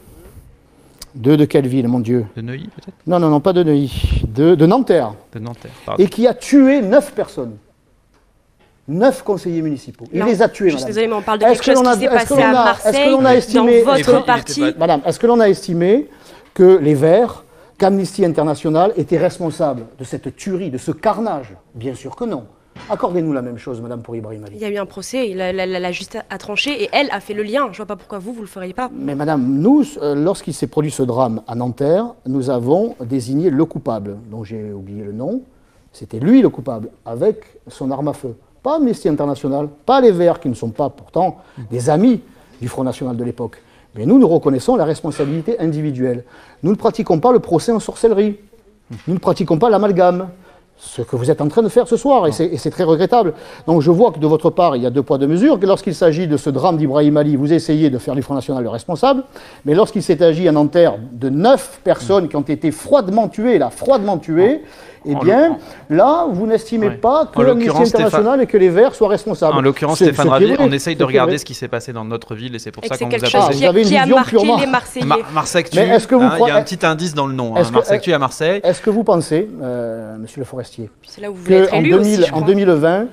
De quelle ville, mon Dieu? De Neuilly, peut-être? Non, pas de Neuilly. De Nanterre. De Nanterre, pardon. Et qui a tué 9 personnes. 9 conseillers municipaux. Il les a tués, Je suis madame. désolée, mais on parle de quelque chose qui s'est passé à Marseille, dans votre parti. Madame, est-ce que l'on a estimé que les Verts, qu'Amnesty International était responsable de cette tuerie, de ce carnage? Bien sûr que non. Accordez-nous la même chose, madame, pour Ibrahim Ali. Il y a eu un procès, la justice a tranché et elle a fait le lien. Je vois pas pourquoi vous le feriez pas. Mais madame, nous, lorsqu'il s'est produit ce drame à Nanterre, nous avons désigné le coupable, dont j'ai oublié le nom. C'était lui le coupable, avec son arme à feu. Pas Amnesty International, pas les Verts, qui ne sont pas pourtant des amis du Front National de l'époque. Mais nous reconnaissons la responsabilité individuelle. Nous ne pratiquons pas le procès en sorcellerie. Nous ne pratiquons pas l'amalgame. Ce que vous êtes en train de faire ce soir, et c'est très regrettable. Donc je vois que de votre part, il y a 2 poids 2 mesures, que lorsqu'il s'agit de ce drame d'Ibrahim Ali, vous essayez de faire du Front National le responsable, mais lorsqu'il s'est agi à Nanterre de 9 personnes qui ont été froidement tuées, eh bien, là, vous n'estimez pas que l'Amnesty International et que les Verts soient responsables. En l'occurrence, Stéphane Ravier, on essaye de regarder ce qui s'est passé dans notre ville, et c'est pour ça qu'on vous a posé. Vous avez une qui a vision marqué purement... les Marseillais. Marsactu, Mais est-ce que vous il y a un petit indice dans le nom, Marsactu à Marseille. Est-ce que vous pensez, monsieur le Forestier, C'est là où vous voulez être élu aussi, je en crois. 2020,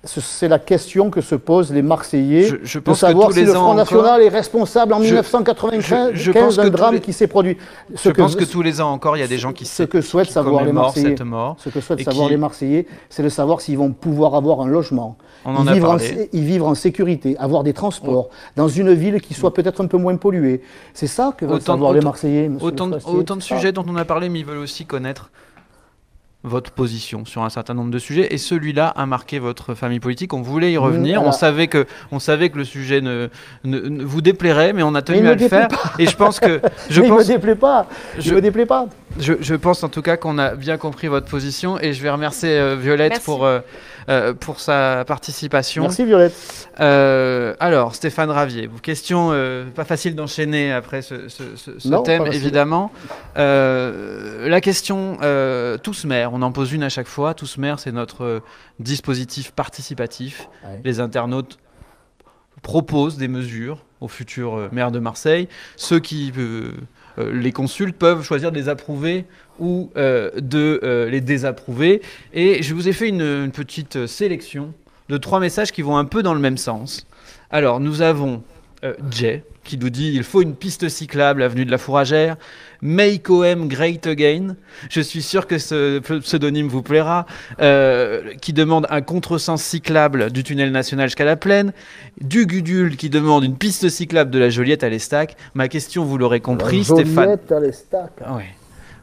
c'est la question que se posent les Marseillais, Je de pense que savoir tous si les le ans Front National est responsable en Je- 1995 je pense que d'un tous drame les- qui s'est produit. Je pense que tous les ans encore, il y a des gens qui Ce que souhaitent qui savoir les commémorent Marseillais, cette mort. ce que souhaitent et savoir qui- les Marseillais, c'est de savoir s'ils vont pouvoir avoir un logement, On en a parlé. y vivre en sécurité, avoir des transports, dans une ville qui soit peut-être un peu moins polluée. C'est ça que veulent savoir les Marseillais, monsieur Autant le Forestier, de c'est ça. sujets dont on a parlé, mais ils veulent aussi connaître votre position sur un certain nombre de sujets, et celui-là a marqué votre famille politique. On voulait y revenir, voilà. on savait que le sujet ne vous déplairait, mais on a Mais il tenu me à le faire. Et je pense que Mais il me déplaît pas. je- Il me déplaît pas. je pense en tout cas qu'on a bien compris votre position, et je vais remercier Violette Merci. pour sa participation. Merci Violette. Alors, Stéphane Ravier, question pas facile d'enchaîner après ce Non, thème, pas facile. évidemment. La question Tous maires, on en pose une à chaque fois. Tous maires, c'est notre dispositif participatif. Ouais. Les internautes proposent des mesures aux futurs maires de Marseille. Ceux qui les consultent peuvent choisir de les approuver ou de les désapprouver. Et je vous ai fait une petite sélection de 3 messages qui vont un peu dans le même sens. Alors, nous avons Jay qui nous dit « Il faut une piste cyclable, avenue de la Fourragère ». Make OM Great Again, je suis sûr que ce pseudonyme vous plaira, qui demande un contresens cyclable du tunnel national jusqu'à la Plaine. Du Gudule qui demande une piste cyclable de la Joliette à l'Estac. Ma question, vous l'aurez compris, Stéphane... Joliette à l'Estac. Ah ouais.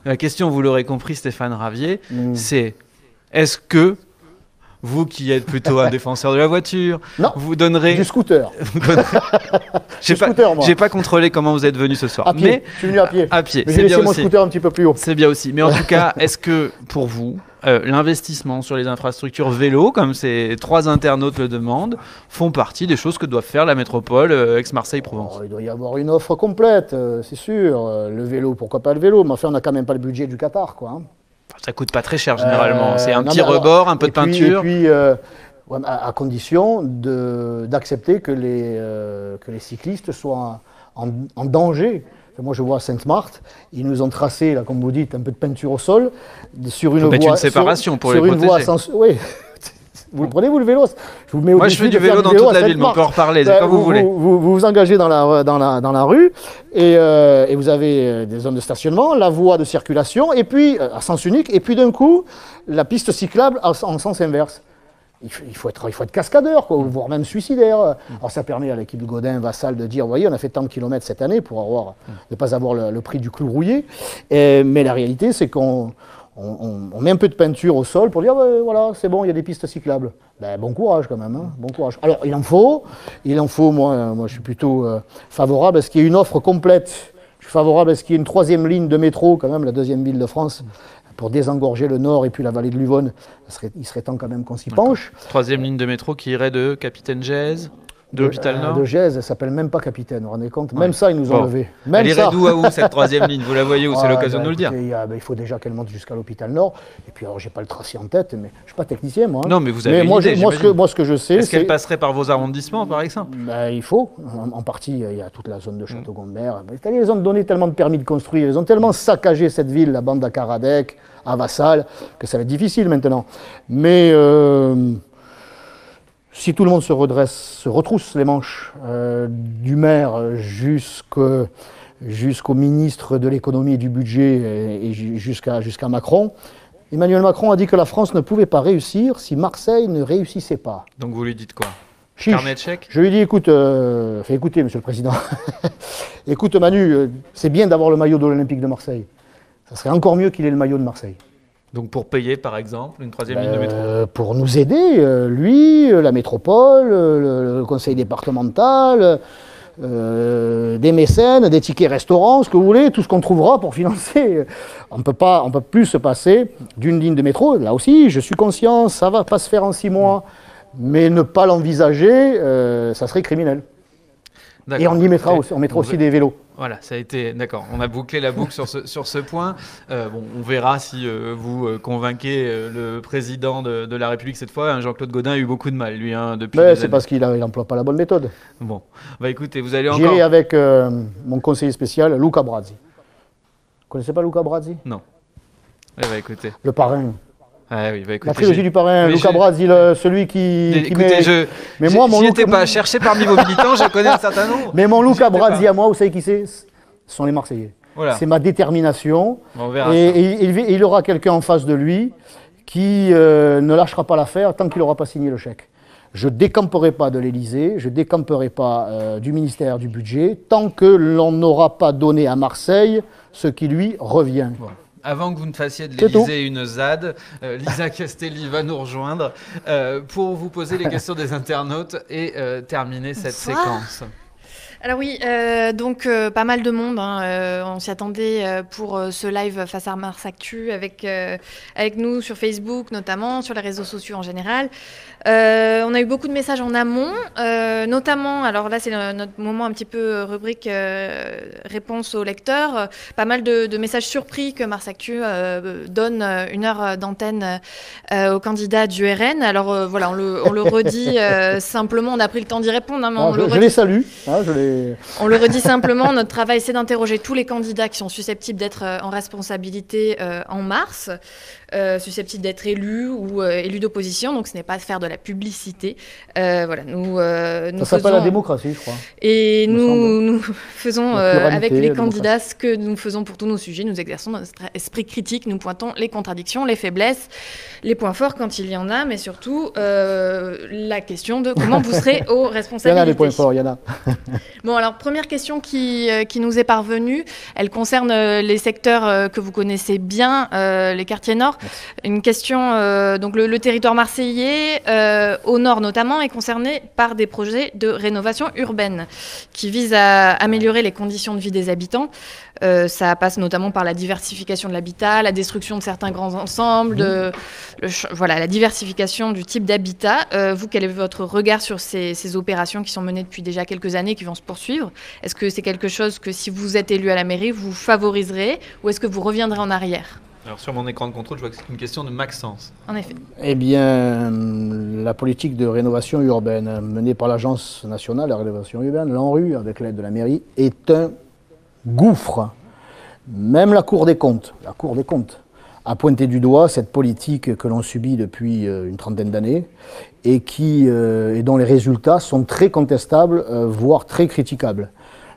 La question, vous l'aurez compris, Stéphane Ravier, Mm. c'est est-ce que vous qui êtes plutôt un défenseur de la voiture, Non, vous donnerez... du scooter. J'ai du scooter, moi. j'ai pas contrôlé comment vous êtes venu ce soir. À pied. Mais Je suis venu à pied. à pied, Mais c'est j'ai laissé bien mon aussi. scooter un petit peu plus haut. C'est bien aussi. Mais en tout cas, est-ce que pour vous, l'investissement sur les infrastructures vélo, comme ces 3 internautes le demandent, font partie des choses que doit faire la métropole Aix-Marseille-Provence? Oh, il doit y avoir une offre complète, c'est sûr. Le vélo, pourquoi pas le vélo? Mais enfin, on n'a quand même pas le budget du Qatar, quoi. Hein. Ça coûte pas très cher généralement. C'est un non, petit mais alors, rebord, un peu de peinture. Et puis ouais, à condition d'accepter que les cyclistes soient en danger. Moi, je vois à Sainte-Marthe, ils nous ont tracé, là, comme vous dites, un peu de peinture au sol sur une Faut mettre voie. une séparation pour sur les une voie protéger. oui. Vous le prenez, vous, le vélo? Je vous mets au Moi, je défi fais du de faire vélo dans vélo toute à la ville, mais on peut en Sainte-Marthe. reparler, c'est comme vous voulez. Vous engagez dans la rue et vous avez des zones de stationnement, la voie de circulation, et puis à sens unique, et puis d'un coup, la piste cyclable en sens inverse. Il faut être cascadeur, quoi, voire même suicidaire. Alors ça permet à l'équipe de Godin, Vassal, de dire, vous voyez, on a fait tant de kilomètres cette année pour ne pas avoir le prix du clou rouillé. Mais la réalité, c'est qu'on met un peu de peinture au sol pour dire, voilà, c'est bon, il y a des pistes cyclables. Ben, bon courage quand même, hein, bon courage. Alors il en faut, moi je suis plutôt favorable à ce qu'il y ait une offre complète. Je suis favorable à ce qu'il y ait une 3e ligne de métro, quand même, la 2e ville de France, pour désengorger le nord et puis la vallée de l'Uvonne. Il serait temps quand même qu'on s'y penche. 3e ligne de métro qui irait de Capitaine Gèze De l'hôpital Nord de Gèze, elle s'appelle même pas capitaine, vous vous rendez compte? Même ça, ils nous ont levé. Même elle irait ça. d'où à où, cette troisième ligne? Vous la voyez où? C'est l'occasion de nous le dire. Il faut déjà qu'elle monte jusqu'à l'hôpital Nord. Et puis, alors, j'ai pas le tracé en tête, mais je suis pas technicien, moi. Hein. Non, mais vous avez moi, une idée, moi, ce que je sais, est-ce qu'elle passerait par vos arrondissements, par exemple? Il faut. En partie, il y a toute la zone de Château-Gondomar. Ils ont donné tellement de permis de construire, ils ont tellement saccagé cette ville, la bande à Karadec, à Vassal, que ça va être difficile maintenant. Mais si tout le monde se redresse, se retrousse les manches, du maire jusqu'au ministre de l'économie et du budget et jusqu'à Macron, Emmanuel Macron a dit que la France ne pouvait pas réussir si Marseille ne réussissait pas. Donc vous lui dites quoi? Chiche. Carnet de chèques? Je lui dis, écoute, écoutez, monsieur le président, écoute Manu, c'est bien d'avoir le maillot de l'Olympique de Marseille. Ça serait encore mieux qu'il ait le maillot de Marseille. Donc pour payer, par exemple, une troisième ligne de métro? Pour nous aider, lui, la métropole, le conseil départemental, des mécènes, des tickets restaurants, ce que vous voulez, tout ce qu'on trouvera pour financer. On peut plus se passer d'une ligne de métro. Là aussi, je suis conscient, ça ne va pas se faire en 6 mois, mais ne pas l'envisager, ça serait criminel. Et on y mettra aussi, aussi des vélos. Voilà, ça a été, d'accord, on a bouclé la boucle sur ce point. On verra si vous convainquez le président de la République cette fois. Hein, Jean-Claude Gaudin a eu beaucoup de mal, lui, depuis des années. C'est parce qu'il n'emploie pas la bonne méthode. Bon, écoutez, vous allez encore... J'irai avec mon conseiller spécial, Luca Brazzi. Vous connaissez pas Luca Brazzi? Non. Écoutez. Le parrain. Ah oui, écoutez, la trilogie du parrain, Luca Brazzi, celui qui écoutez, mais moi, j'y étais pas. Cherchez parmi vos militants, je connais un certain nombre. Mais mon Luca Brazzi à moi, vous savez qui c'est? Ce sont les Marseillais. Voilà. C'est ma détermination. On verra et il aura quelqu'un en face de lui qui ne lâchera pas l'affaire tant qu'il n'aura pas signé le chèque. Je ne décamperai pas de l'Élysée, je ne décamperai pas du ministère du Budget tant que l'on n'aura pas donné à Marseille ce qui lui revient. Bon. Avant que vous ne fassiez de l'Élysée une ZAD, Lisa Castelli va nous rejoindre pour vous poser les questions des internautes et terminer cette séquence. Alors oui, donc pas mal de monde, hein, on s'y attendait pour ce live face à Mars Actu avec nous sur Facebook notamment, sur les réseaux sociaux en général. On a eu beaucoup de messages en amont, notamment, alors là c'est notre moment un petit peu rubrique réponse aux lecteurs, pas mal de messages surpris que Mars Actu donne 1 heure d'antenne aux candidats du RN. Alors voilà, on le redit simplement, on a pris le temps d'y répondre. Hein, mais je les salue. On le redit simplement, notre travail c'est d'interroger tous les candidats qui sont susceptibles d'être en responsabilité en mars, susceptibles d'être élus ou élus d'opposition, donc ce n'est pas de faire de la publicité. Voilà, nous ça s'appelle la démocratie, je crois. Et nous faisons avec les candidats ce que nous faisons pour tous nos sujets, nous exerçons notre esprit critique, nous pointons les contradictions, les faiblesses, les points forts quand il y en a, mais surtout la question de comment vous serez aux responsabilités. Il y en a des points forts, il y en a. Bon, alors première question qui nous est parvenue, elle concerne les secteurs que vous connaissez bien, les quartiers nord. Merci. Une question, donc le territoire marseillais, au nord notamment, est concerné par des projets de rénovation urbaine qui visent à améliorer les conditions de vie des habitants. Ça passe notamment par la diversification de l'habitat, la destruction de certains grands ensembles, la diversification du type d'habitat. Vous, quel est votre regard sur ces opérations qui sont menées depuis déjà quelques années, qui vont se poursuivre? Est-ce que c'est quelque chose que, si vous êtes élu à la mairie, vous favoriserez, ou est-ce que vous reviendrez en arrière? Alors sur mon écran de contrôle, je vois que c'est une question de Maxence. En effet. Eh bien, la politique de rénovation urbaine menée par l'Agence nationale de la rénovation urbaine, l'ANRU, avec l'aide de la mairie, est un gouffre. Même la Cour des comptes a pointé du doigt cette politique que l'on subit depuis une trentaine d'années et dont les résultats sont très contestables, voire très critiquables.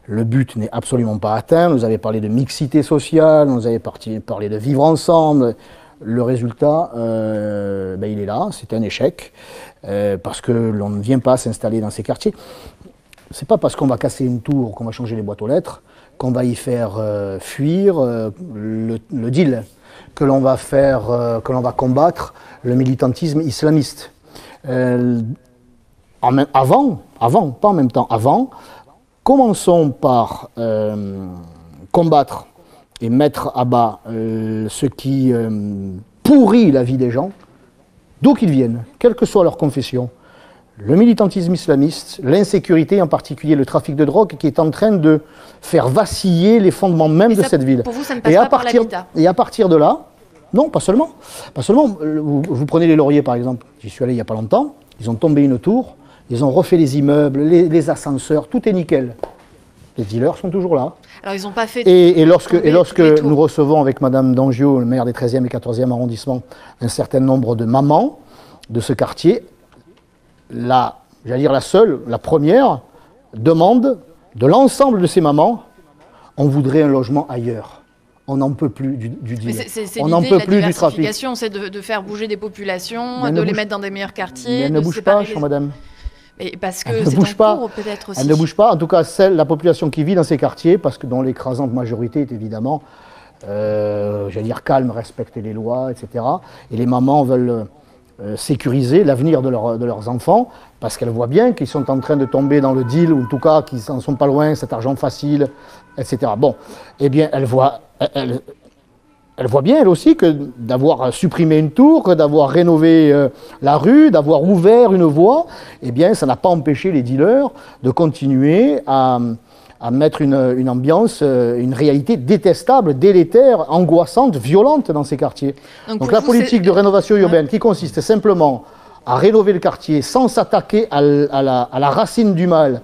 Le but n'est absolument pas atteint. Nous avez parlé de mixité sociale, nous avez parlé de vivre ensemble. Le résultat, il est là, c'est un échec, parce que l'on ne vient pas s'installer dans ces quartiers. C'est pas parce qu'on va casser une tour, qu'on va changer les boîtes aux lettres, qu'on va y faire fuir le deal, que l'on va combattre le militantisme islamiste. Commençons par combattre et mettre à bas ce qui pourrit la vie des gens, d'où qu'ils viennent, quelle que soit leur confession. le militantisme islamiste, l'insécurité, en particulier le trafic de drogue, qui est en train de faire vaciller les fondements même de cette ville. Pour vous, ça ne passe pas par l'habitat. Et à partir de là, non, pas seulement. Pas seulement. Vous prenez les Lauriers, par exemple. J'y suis allé il n'y a pas longtemps. Ils ont tombé une tour. Ils ont refait les immeubles, les ascenseurs. Tout est nickel. Les dealers sont toujours là. Alors, ils n'ont pas fait... Et lorsque nous recevons avec Madame Dangiot, le maire des 13e et 14e arrondissements, un certain nombre de mamans de ce quartier, la première demande de l'ensemble de ces mamans, on voudrait un logement ailleurs. On n'en peut plus du deal. On n'en peut plus du trafic. C'est de faire bouger des populations, de les mettre dans des meilleurs quartiers. Mais elle ne bouge pas, chère madame. Et parce que c'est en cours, peut-être aussi. Elle ne bouge pas. En tout cas, la population qui vit dans ces quartiers, parce que dont l'écrasante majorité est évidemment, calme, respecter les lois, etc. Et les mamans veulent sécuriser l'avenir de leurs enfants, parce qu'elles voient bien qu'ils sont en train de tomber dans le deal, ou en tout cas qu'ils n'en sont pas loin, cet argent facile, etc. Bon, eh bien, elle voit bien, elle aussi, que d'avoir supprimé une tour, que d'avoir rénové la rue, d'avoir ouvert une voie, eh bien, ça n'a pas empêché les dealers de continuer à mettre une ambiance, une réalité détestable, délétère, angoissante, violente dans ces quartiers. Donc la politique de rénovation urbaine qui consiste simplement à rénover le quartier sans s'attaquer à la racine du mal,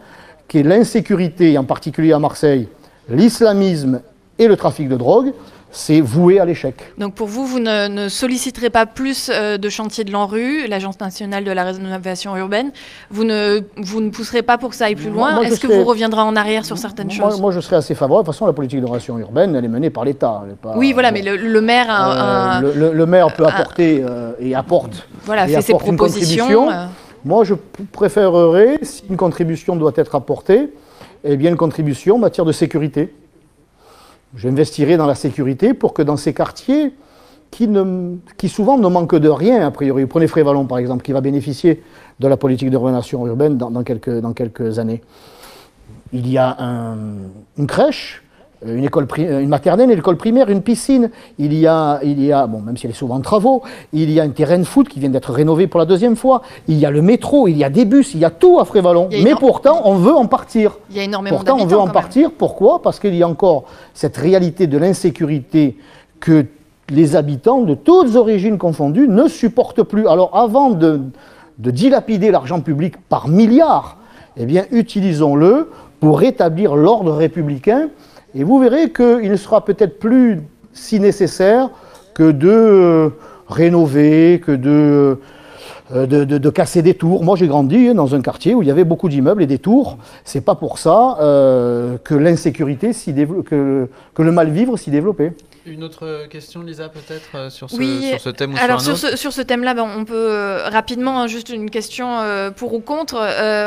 qui est l'insécurité, en particulier à Marseille, l'islamisme et le trafic de drogue, c'est voué à l'échec. Donc pour vous, vous ne solliciterez pas plus de chantiers de l'ANRU, l'Agence nationale de la rénovation urbaine. Vous ne pousserez pas pour que ça aille plus loin. Est-ce que vous reviendrez en arrière sur certaines choses? Moi, je serais assez favorable. De toute façon, la politique de rénovation urbaine, elle est menée par l'État. Oui, voilà, mais le maire le maire peut apporter et apporte. Voilà, fait ses propositions. Moi, je préférerais, si une contribution doit être apportée, eh bien une contribution en matière de sécurité. J'investirai dans la sécurité pour que dans ces quartiers, qui souvent ne manquent de rien, a priori, prenez Frévalon par exemple, qui va bénéficier de la politique de rénovation urbaine dans quelques années. Il y a une crèche, une maternelle, une école primaire, une piscine, il y a, bon, même si elle est souvent en travaux, il y a un terrain de foot qui vient d'être rénové pour la deuxième fois, il y a le métro, il y a des bus, il y a tout à Frévalon, mais pourtant on veut en partir. Il y a énormément d'habitants. Pourtant on veut en partir, pourquoi? Parce qu'il y a encore cette réalité de l'insécurité que les habitants, de toutes origines confondues, ne supportent plus. Alors avant de dilapider l'argent public par milliards, eh bien utilisons-le pour rétablir l'ordre républicain. Et vous verrez qu'il ne sera peut-être plus si nécessaire que de rénover, que de casser des tours. Moi, j'ai grandi dans un quartier où il y avait beaucoup d'immeubles et des tours. C'est pas pour ça que l'insécurité, que le mal-vivre s'y développait. Une autre question, Lisa, peut-être, sur ce thème ou alors sur un autre. sur ce thème-là, on peut rapidement, juste une question pour ou contre.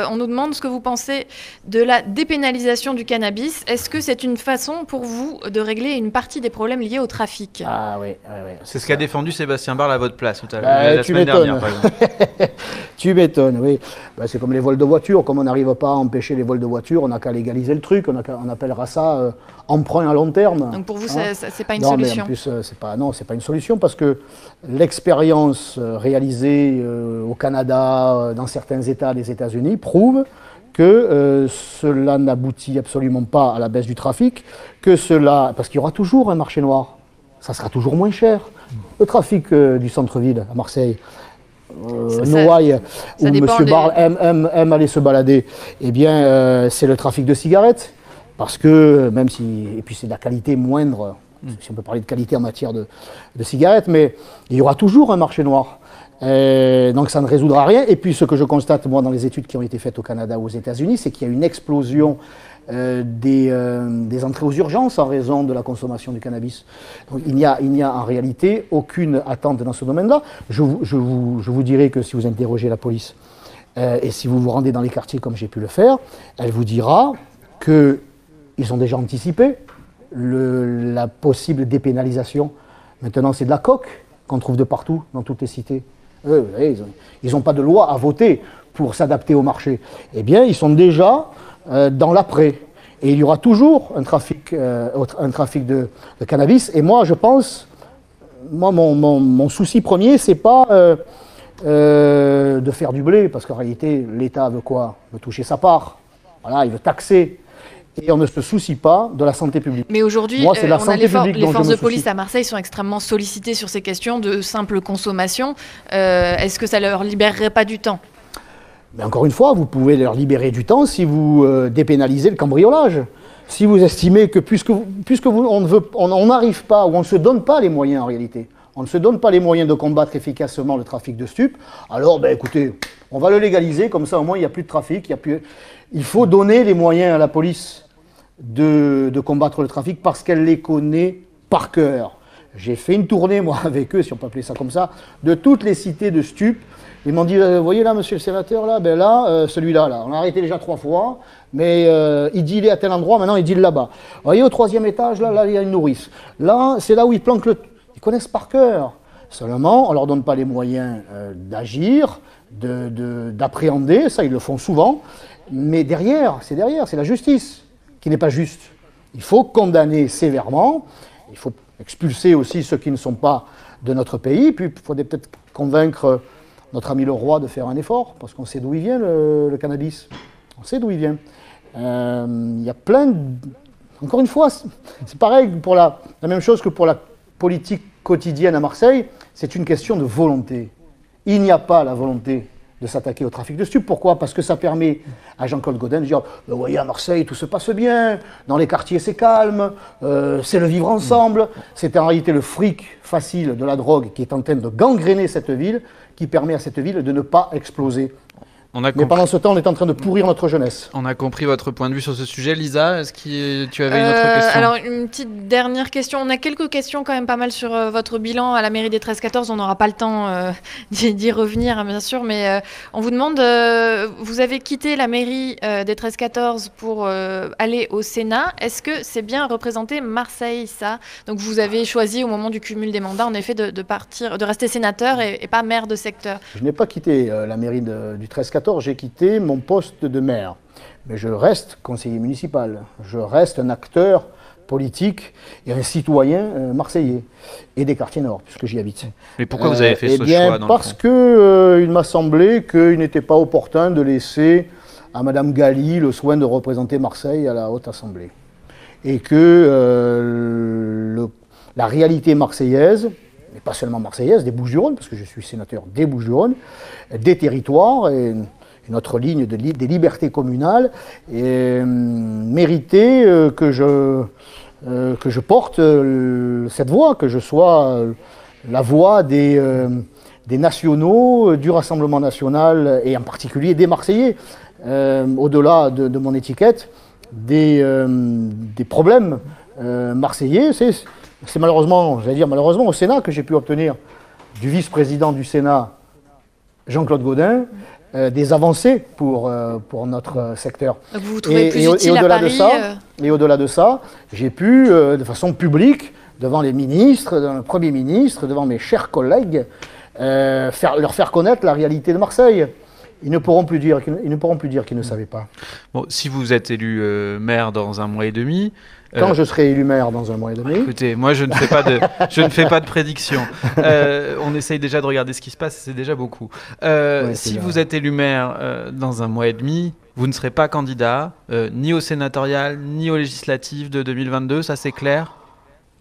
On nous demande ce que vous pensez de la dépénalisation du cannabis. Est-ce que c'est une façon pour vous de régler une partie des problèmes liés au trafic? Ah oui. C'est ce qu'a défendu Sébastien Barle à votre place tout à l'heure, la semaine dernière, par exemple. Tu m'étonnes, oui. C'est comme les vols de voitures. Comme on n'arrive pas à empêcher les vols de voitures, on n'a qu'à légaliser le truc. On appellera ça emprunt à long terme. Donc pour vous, c'est pas une solution. Mais en plus, c'est pas une solution parce que l'expérience réalisée au Canada, dans certains États des États-Unis, prouve que cela n'aboutit absolument pas à la baisse du trafic, parce qu'il y aura toujours un marché noir. Ça sera toujours moins cher. Le trafic du centre-ville à Marseille, Noailles, où M. Barle aime aller se balader, eh bien, c'est le trafic de cigarettes. Parce que, même si, et puis c'est de la qualité moindre, si on peut parler de qualité en matière de cigarettes, mais il y aura toujours un marché noir. Donc ça ne résoudra rien. Et puis ce que je constate, moi, dans les études qui ont été faites au Canada ou aux États-Unis, c'est qu'il y a une explosion des entrées aux urgences en raison de la consommation du cannabis. Donc, il n'y a en réalité aucune attente dans ce domaine-là. Je vous dirai que si vous interrogez la police, et si vous vous rendez dans les quartiers comme j'ai pu le faire, elle vous dira qu'ils ont déjà anticipé la possible dépénalisation. Maintenant, c'est de la coke qu'on trouve de partout, dans toutes les cités. Ils n'ont pas de loi à voter pour s'adapter au marché. Eh bien, ils sont déjà dans l'après. Et il y aura toujours un trafic de cannabis. Et moi, je pense, mon souci premier, c'est pas de faire du blé, parce qu'en réalité, l'État veut quoi? Veut toucher sa part. Voilà, il veut taxer. Et on ne se soucie pas de la santé publique. Mais aujourd'hui, Moi, c'est la on a santé les publique dont je forces me de police soucie. à Marseille sont extrêmement sollicitées sur ces questions de simple consommation. Est-ce que ça leur libérerait pas du temps? Mais encore une fois, vous pouvez leur libérer du temps si vous dépénalisez le cambriolage. Si vous estimez que on n'arrive pas, ou on ne se donne pas les moyens en réalité, on ne se donne pas les moyens de combattre efficacement le trafic de stupes, alors écoutez, on va le légaliser, comme ça au moins il n'y a plus de trafic. Il faut donner les moyens à la police de combattre le trafic parce qu'elle les connaît par cœur. J'ai fait une tournée, moi, avec eux, si on peut appeler ça comme ça, de toutes les cités de stupes. Ils m'ont dit, vous voyez là, monsieur le sénateur, là, celui-là, on a arrêté déjà 3 fois, mais il dit il est à tel endroit, maintenant il dit là-bas. Vous voyez, au 3e étage, là, il y a une nourrice. Là, c'est là où ils planquent Ils connaissent par cœur. Seulement, on ne leur donne pas les moyens d'agir, d'appréhender, ça ils le font souvent, mais c'est la justice qui n'est pas juste. Il faut condamner sévèrement, il faut expulser aussi ceux qui ne sont pas de notre pays, puis il faudrait peut-être convaincre notre ami le roi de faire un effort, parce qu'on sait d'où il vient le cannabis. On sait d'où il vient. Il y a Encore une fois, c'est pareil pour la même chose que pour la politique quotidienne à Marseille, c'est une question de volonté. Il n'y a pas la volonté de s'attaquer au trafic de stupes. Pourquoi? Parce que ça permet à Jean-Claude Gaudin de dire vous voyez, à Marseille, tout se passe bien, dans les quartiers, c'est calme, c'est le vivre ensemble. C'est en réalité le fric facile de la drogue qui est en train de gangréner cette ville, qui permet à cette ville de ne pas exploser. Mais pendant ce temps, on est en train de pourrir notre jeunesse. On a compris votre point de vue sur ce sujet. Lisa, est-ce que tu avais une autre question? Alors, une petite dernière question. On a quelques questions quand même pas mal sur votre bilan à la mairie des 13-14. On n'aura pas le temps d'y revenir, bien sûr. Mais on vous demande, vous avez quitté la mairie des 13-14 pour aller au Sénat. Est-ce que c'est bien représenter Marseille, ça? Donc, vous avez choisi au moment du cumul des mandats, en effet, de partir, de rester sénateur et pas maire de secteur. Je n'ai pas quitté la mairie du 13-14. J'ai quitté mon poste de maire. Mais je reste conseiller municipal. Je reste un acteur politique et un citoyen marseillais et des quartiers nord, puisque j'y habite. Mais pourquoi vous avez fait ce choix parce qu'il m'a semblé qu'il n'était pas opportun de laisser à Madame Galli le soin de représenter Marseille à la Haute Assemblée. Et que la réalité marseillaise, mais pas seulement marseillaise, des Bouches-du-Rhône, parce que je suis sénateur des Bouches-du-Rhône, des territoires et notre ligne des libertés communales, méritait que je porte cette voix, que je sois la voix des nationaux, du Rassemblement national et en particulier des Marseillais, au-delà de mon étiquette, des problèmes marseillais. C'est malheureusement, j'allais dire malheureusement, au Sénat que j'ai pu obtenir du vice-président du Sénat, Jean-Claude Gaudin, des avancées pour notre secteur. Donc vous vous trouvez plus utile à Paris Et au-delà de ça, j'ai pu, de façon publique, devant les ministres, devant le Premier ministre, devant mes chers collègues, leur faire connaître la réalité de Marseille. Ils ne pourront plus dire qu'ils ne savaient pas. Bon, si vous êtes élu maire dans 1 mois et demi... Quand je serai élu maire dans 1 mois et demi. Écoutez, moi je ne fais pas de prédiction. On essaye déjà de regarder ce qui se passe, c'est déjà beaucoup. Si vous êtes élu maire dans 1 mois et demi, vous ne serez pas candidat ni au sénatorial, ni aux législatives de 2022, ça c'est clair?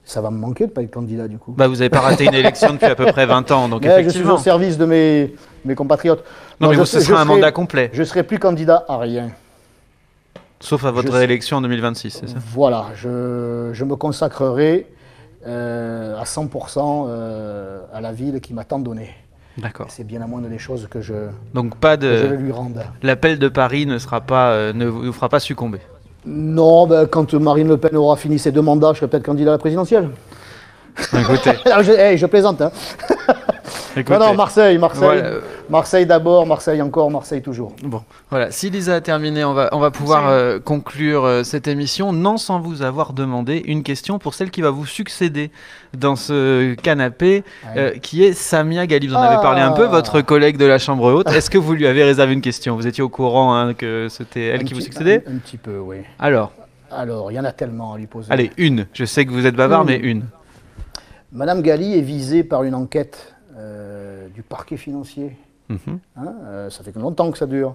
Ça va me manquer de ne pas être candidat du coup. Vous n'avez pas raté une élection depuis à peu près 20 ans, donc effectivement. Je suis au service de mes compatriotes. Non, mais ce sera un mandat complet. Je ne serai plus candidat à rien. Sauf à votre réélection en 2026, c'est ça? Voilà, je me consacrerai à 100% à la ville qui m'a tant donné. D'accord. C'est bien la moindre des choses que je vais lui rende. L'appel de Paris ne vous fera pas succomber? Non, quand Marine Le Pen aura fini ses 2 mandats, je serai peut-être candidat à la présidentielle. Écoutez. je plaisante, hein. Écoutez. Non, Marseille. Voilà. Marseille d'abord, Marseille encore, Marseille toujours. Bon, voilà. Si Lisa a terminé, on va pouvoir conclure cette émission, non sans vous avoir demandé une question pour celle qui va vous succéder dans ce canapé, qui est Samia Ghali. Vous en avez parlé un peu, votre collègue de la Chambre haute. Est-ce que vous lui avez réservé une question? Vous étiez au courant que c'était elle qui vous succédait? Un petit peu, oui. Alors, il y en a tellement à lui poser. Allez, une. Je sais que vous êtes bavard, mais une. Madame Ghali est visée par une enquête du parquet financier Ça fait que longtemps que ça dure.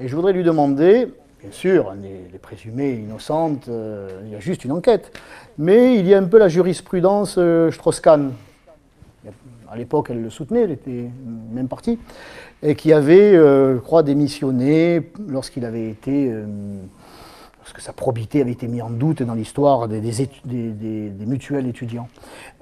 Et je voudrais lui demander, bien sûr, les présumées innocentes, il y a juste une enquête, mais il y a un peu la jurisprudence Strauss-Kahn. À l'époque, elle le soutenait, elle était même partie, et qui avait, je crois, démissionné lorsqu'il avait été... Lorsque sa probité avait été mise en doute dans l'histoire des mutuelles étudiants.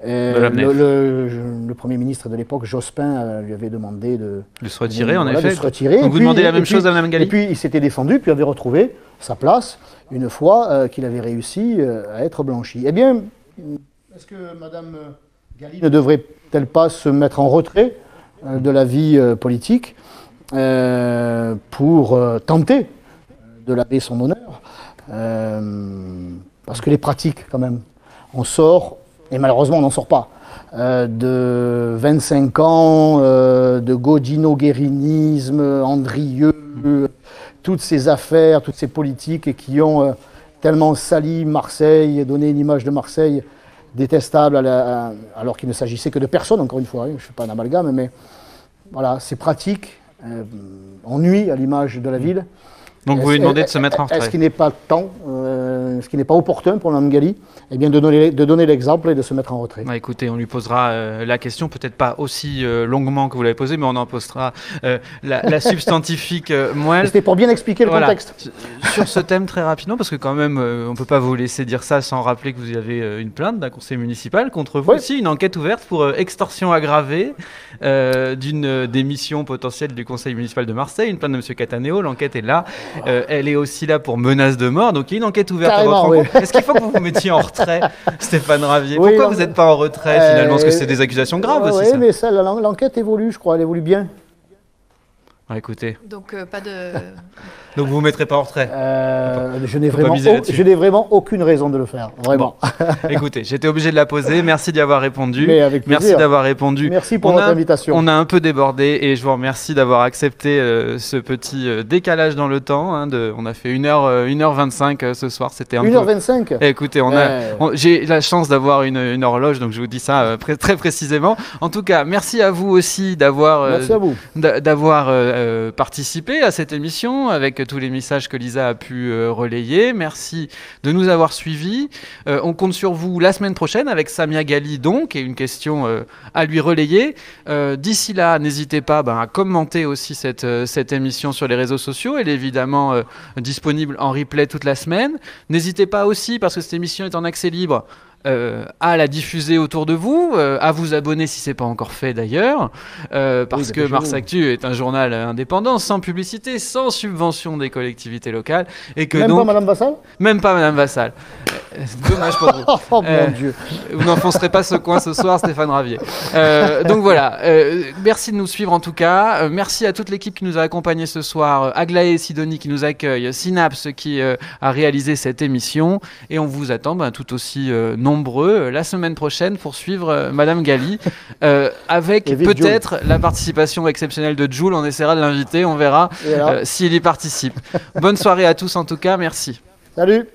Le Premier ministre de l'époque, Jospin, lui avait demandé de se retirer, en effet. De se retirer. Donc vous demandez la même chose à Mme Galli. Et puis il s'était défendu, puis avait retrouvé sa place une fois qu'il avait réussi à être blanchi. Eh bien, est-ce que Mme Galli ne devrait-elle pas se mettre en retrait de la vie politique pour tenter de laver son honneur? Parce que les pratiques, quand même, on sort, et malheureusement on n'en sort pas, de 25 ans, de godino-guérinisme, Andrieux, toutes ces affaires, toutes ces politiques qui ont tellement sali Marseille, et donné une image de Marseille détestable, alors qu'il ne s'agissait que de personnes, encore une fois, je ne fais pas un amalgame, mais voilà, ces pratiques nuisent à l'image de la ville. Donc vous lui demandez de se mettre en retrait. Est-ce qu'il n'est pas temps, est-ce qu'il n'est pas opportun pour Mme Galli, eh bien de donner l'exemple et de se mettre en retrait? Écoutez, on lui posera la question, peut-être pas aussi longuement que vous l'avez posée, mais on en posera la substantifique moelle. C'était pour bien expliquer le contexte. Sur ce thème très rapidement, parce que quand même, on ne peut pas vous laisser dire ça sans rappeler que vous avez une plainte d'un conseil municipal contre vous aussi, une enquête ouverte pour extorsion aggravée d'une démission potentielle du conseil municipal de Marseille, une plainte de M. Cataneo, l'enquête est là. Elle est aussi là pour menace de mort, donc il y a une enquête ouverte à votre rencontre. Est-ce qu'il faut que vous vous mettiez en retrait, Stéphane Ravier? Pourquoi vous n'êtes pas en retrait finalement? Parce que c'est des accusations graves aussi. Oui, mais ça, l'enquête évolue, je crois, elle évolue bien. Écoutez. Donc pas de... Donc vous ne vous mettrez pas en retrait? Je n'ai vraiment aucune raison de le faire, vraiment. Bon. Écoutez, j'étais obligé de la poser, merci d'y avoir répondu. Mais avec plaisir. Merci d'avoir répondu. Merci pour votre invitation. On a un peu débordé et je vous remercie d'avoir accepté ce petit décalage dans le temps. On a fait 1h25 ce soir, c'était un 1h25 Écoutez, j'ai la chance d'avoir une horloge, donc je vous dis ça très précisément. En tout cas, merci à vous aussi d'avoir participé à cette émission avec tous les messages que Lisa a pu relayer. Merci de nous avoir suivis. On compte sur vous la semaine prochaine avec Samia Ghali donc, et une question à lui relayer. D'ici là, n'hésitez pas à commenter aussi cette émission sur les réseaux sociaux. Elle est évidemment disponible en replay toute la semaine. N'hésitez pas aussi, parce que cette émission est en accès libre, à la diffuser autour de vous, à vous abonner si ce n'est pas encore fait d'ailleurs, parce que Mars Actu est un journal indépendant, sans publicité, sans subvention des collectivités locales. Et que pas Madame Vassal? Même pas Madame Vassal. Dommage pour vous. Oh mon Dieu. Vous n'enfoncerez pas ce coin ce soir, Stéphane Ravier. Donc voilà, merci de nous suivre en tout cas. Merci à toute l'équipe qui nous a accompagnés ce soir, Aglaé et Sidonie qui nous accueillent, Synapse qui a réalisé cette émission, et on vous attend tout aussi nombreux la semaine prochaine pour suivre Madame Ghali, avec peut-être la participation exceptionnelle de Jules. On essaiera de l'inviter, on verra s'il y participe. Bonne soirée à tous en tout cas, merci. Salut.